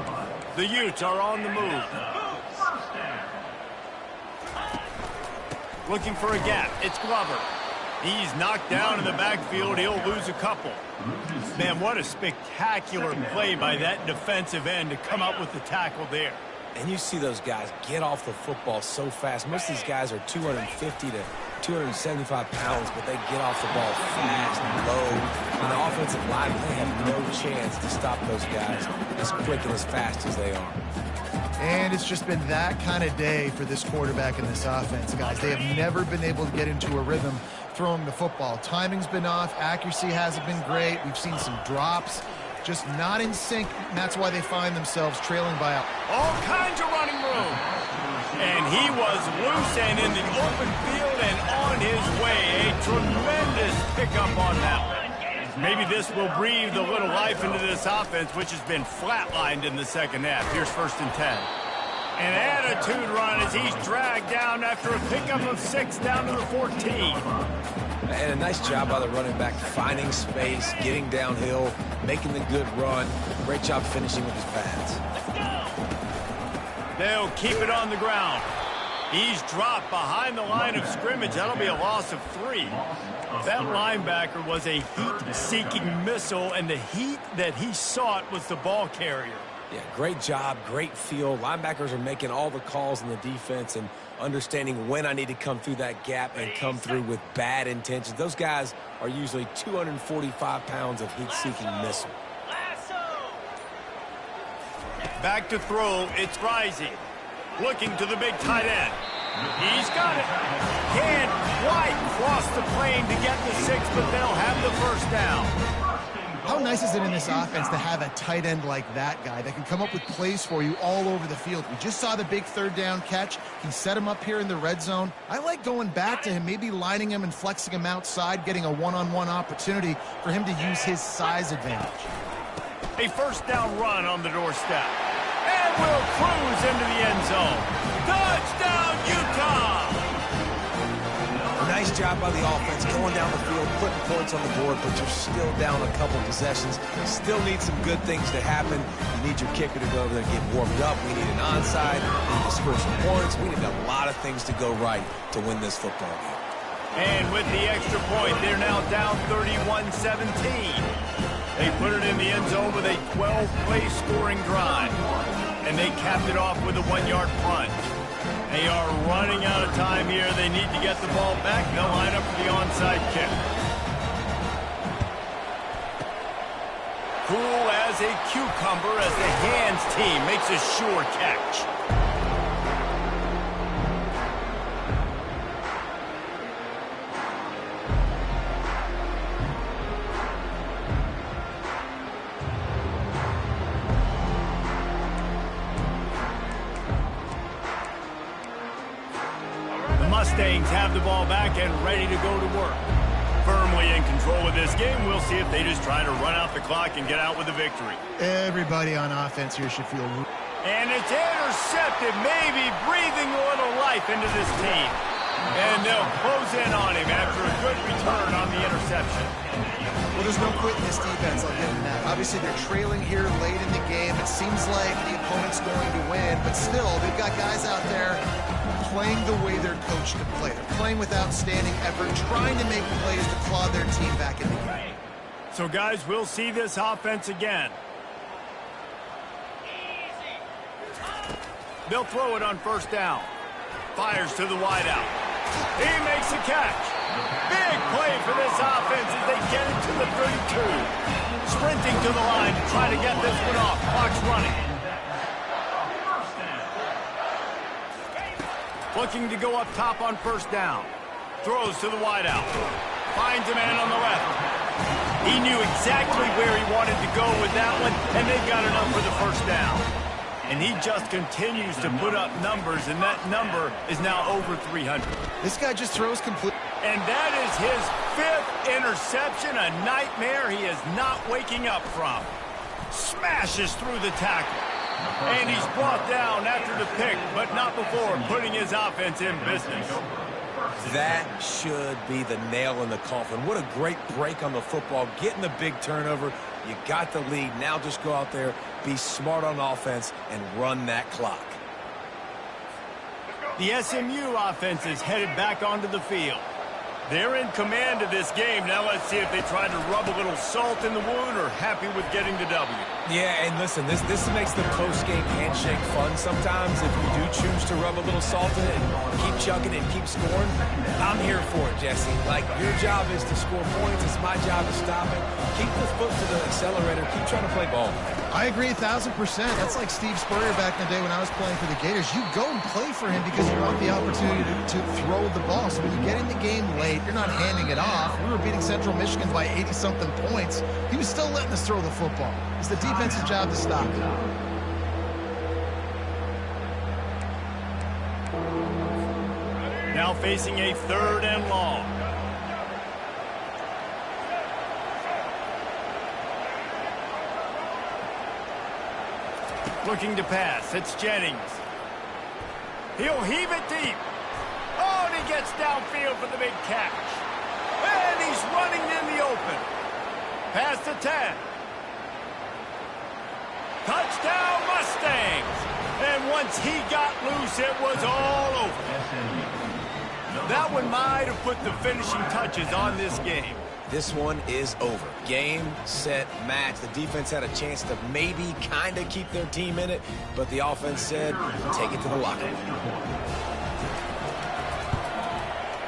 The Utes are on the move. Looking for a gap. It's Glover. He's knocked down in the backfield. He'll lose a couple. Man, what a spectacular play by that defensive end to come up with the tackle there. And you see those guys get off the football so fast. Most of these guys are 250 to 275 pounds, but they get off the ball fast and low. And the offensive line, they have no chance to stop those guys as quick and as fast as they are. And it's just been that kind of day for this quarterback and this offense, guys. They have never been able to get into a rhythm throwing the football. Timing's been off. Accuracy hasn't been great. We've seen some drops. Just not in sync, and that's why they find themselves trailing by all kinds of running room. And he was loose and in the open field and on his way. A tremendous pickup on that one. Maybe this will breathe a little life into this offense, which has been flatlined in the second half. Here's 1st and 10. An attitude run as he's dragged down after a pickup of 6 down to the 14. And a nice job by the running back, finding space, getting downhill, making the good run. Great job finishing with his pads. They'll keep it on the ground. He's dropped behind the line of scrimmage. That'll be a loss of 3. That linebacker was a heat-seeking missile, and the heat that he sought was the ball carrier. Yeah, great job, great feel. Linebackers are making all the calls in the defense and understanding when I need to come through that gap and come through with bad intentions. Those guys are usually 245 pounds of heat-seeking missile. Back to throw, it's Rising. Looking to the big tight end. He's got it. Can't quite cross the plane to get the 6, but they'll have the first down. How nice is it in this offense to have a tight end like that guy that can come up with plays for you all over the field? We just saw the big 3rd down catch. He set him up here in the red zone. I like going back to him, maybe lining him and flexing him outside, getting a one-on-one opportunity for him to use his size advantage. A first down run on the doorstep. And will cruise into the end zone. Touchdown, Utah! A nice job by the offense going down the field, putting points on the board, but you're still down a couple possessions. Still need some good things to happen. You need your kicker to go over there and get warmed up. We need an onside. We need to score some points. We need a lot of things to go right to win this football game. And with the extra point, they're now down 31-17. They put it in the end zone with a 12-play scoring drive. And they capped it off with a 1-yard punt. They are running out of time here. They need to get the ball back. They'll line up for the onside kick. Cool as a cucumber as the hands team makes a sure catch. Mustangs have the ball back and ready to go to work. Firmly in control of this game. We'll see if they just try to run out the clock and get out with a victory. Everybody on offense here should feel... And it's intercepted, maybe breathing a little life into this team. And they'll close in on him after a good return on the interception. Well, there's no quit in this defense, I'll give them that. Obviously, they're trailing here late in the game. It seems like the opponent's going to win, but still, they've got guys out there playing the way they're coached to play. They're playing with outstanding effort, trying to make plays to claw their team back in the game. So, guys, we'll see this offense again. They'll throw it on first down. Fires to the wideout. He makes a catch. Big play for this offense as they get it to the 32. Sprinting to the line to try to get this one off. Clock's running. Looking to go up top on first down. Throws to the wideout. Finds a man on the left. He knew exactly where he wanted to go with that one, and they got enough for the first down. And he just continues to put up numbers, and that number is now over 300. This guy just throws complete. And that is his 5th interception, a nightmare he is not waking up from. Smashes through the tackle. And he's brought down after the pick, but not before putting his offense in business. That should be the nail in the coffin. What a great break on the football, getting the big turnover. You got the lead. Now just go out there, be smart on offense, and run that clock. The SMU offense is headed back onto the field. They're in command of this game. Now let's see if they try to rub a little salt in the wound or happy with getting the W. Yeah, and listen, this makes the post-game handshake fun sometimes. If you do choose to rub a little salt in it and keep chucking and keep scoring, I'm here for it, Jesse. Like, your job is to score points. It's my job to stop it. Keep the foot to the accelerator. Keep trying to play ball. I agree 1,000%. That's like Steve Spurrier back in the day when I was playing for the Gators. You go and play for him because you want the opportunity to throw the ball. So when you get in the game late, you're not handing it off. We were beating Central Michigan by 80-something points. He was still letting us throw the football. It's the defense's job to stop it. Now facing a 3rd and long. Looking to pass. It's Jennings. He'll heave it deep. Oh, and he gets downfield for the big catch. He's running in the open. Past the 10. Touchdown Mustangs! And once he got loose, it was all over. That one might have put the finishing touches on this game. This one is over. Game, set, match. The defense had a chance to maybe kind of keep their team in it, but the offense said, take it to the locker room.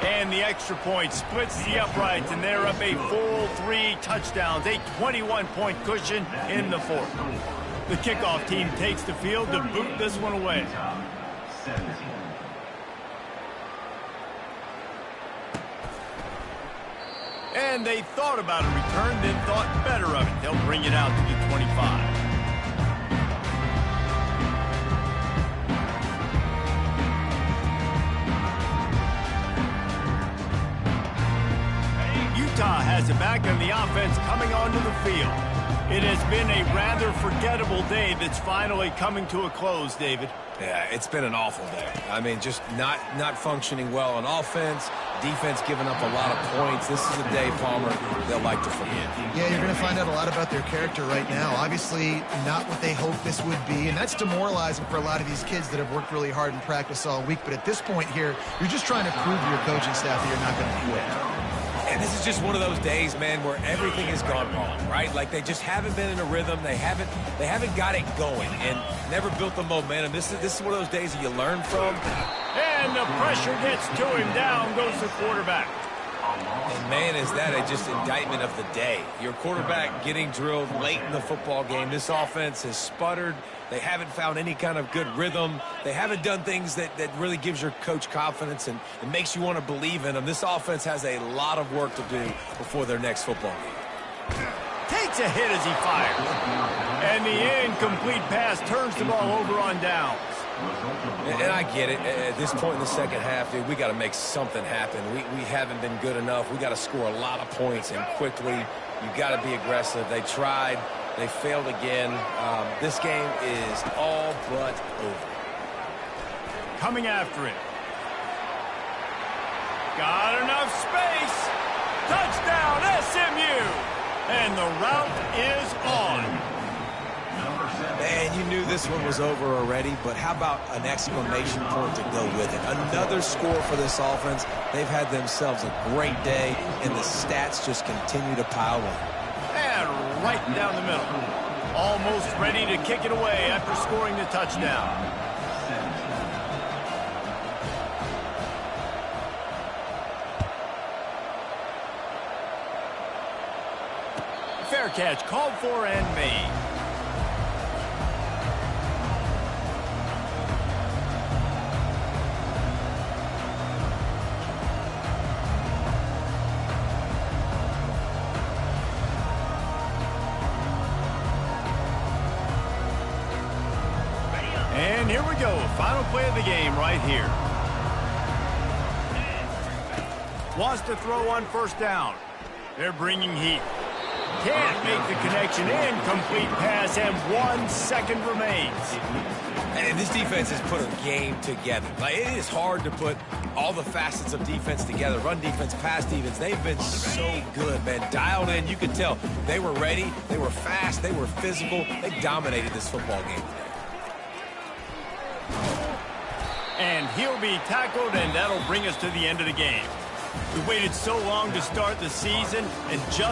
And the extra point splits the uprights, and they're up a full 3 touchdowns, a 21-point cushion in the fourth. The kickoff team takes the field to boot this one away. And they thought about a return, then thought better of it. They'll bring it out to the 25. Utah has it back on the offense coming onto the field. It has been a rather forgettable day that's finally coming to a close, David. Yeah, it's been an awful day. I mean, just not functioning well on offense, defense giving up a lot of points. This is a day, Palmer, they'll like to forget. Yeah, you're going to find out a lot about their character right now. Obviously, not what they hoped this would be, and that's demoralizing for a lot of these kids that have worked really hard in practice all week. But at this point here, you're just trying to prove to your coaching staff that you're not going to quit. And this is just one of those days, man, where everything has gone wrong, right? Like they just haven't been in a rhythm. They haven't got it going and never built the momentum. This is one of those days that you learn from. And the pressure gets to him. Down goes the quarterback. And man, is that just indictment of the day. Your quarterback getting drilled late in the football game. This offense has sputtered. They haven't found any kind of good rhythm. They haven't done things that really gives your coach confidence and it makes you want to believe in them. This offense has a lot of work to do before their next football game. Takes a hit as he fires. And the incomplete pass turns the ball over on downs. And I get it. At this point in the second half, dude, we got to make something happen. We haven't been good enough. We got to score a lot of points and quickly. You got to be aggressive. They tried. They failed again. This game is all but over. Coming after it. Got enough space. Touchdown, SMU. And the route is on. Man, you knew this one was over already, but how about an exclamation point to go with it? Another score for this offense. They've had themselves a great day, and the stats just continue to pile on. And right down the middle. Almost ready to kick it away after scoring the touchdown. Fair catch called for and made. And here we go, final play of the game right here. Wants to throw on first down. They're bringing heat. Can't make the connection. Incomplete pass, and 1 second remains. And this defense has put a game together. Like, it is hard to put all the facets of defense together. Run defense, pass defense. They've been so good, man. Dialed in. You could tell they were ready. They were fast. They were physical. They dominated this football game today. And he'll be tackled, and that'll bring us to the end of the game. We waited so long to start the season, and just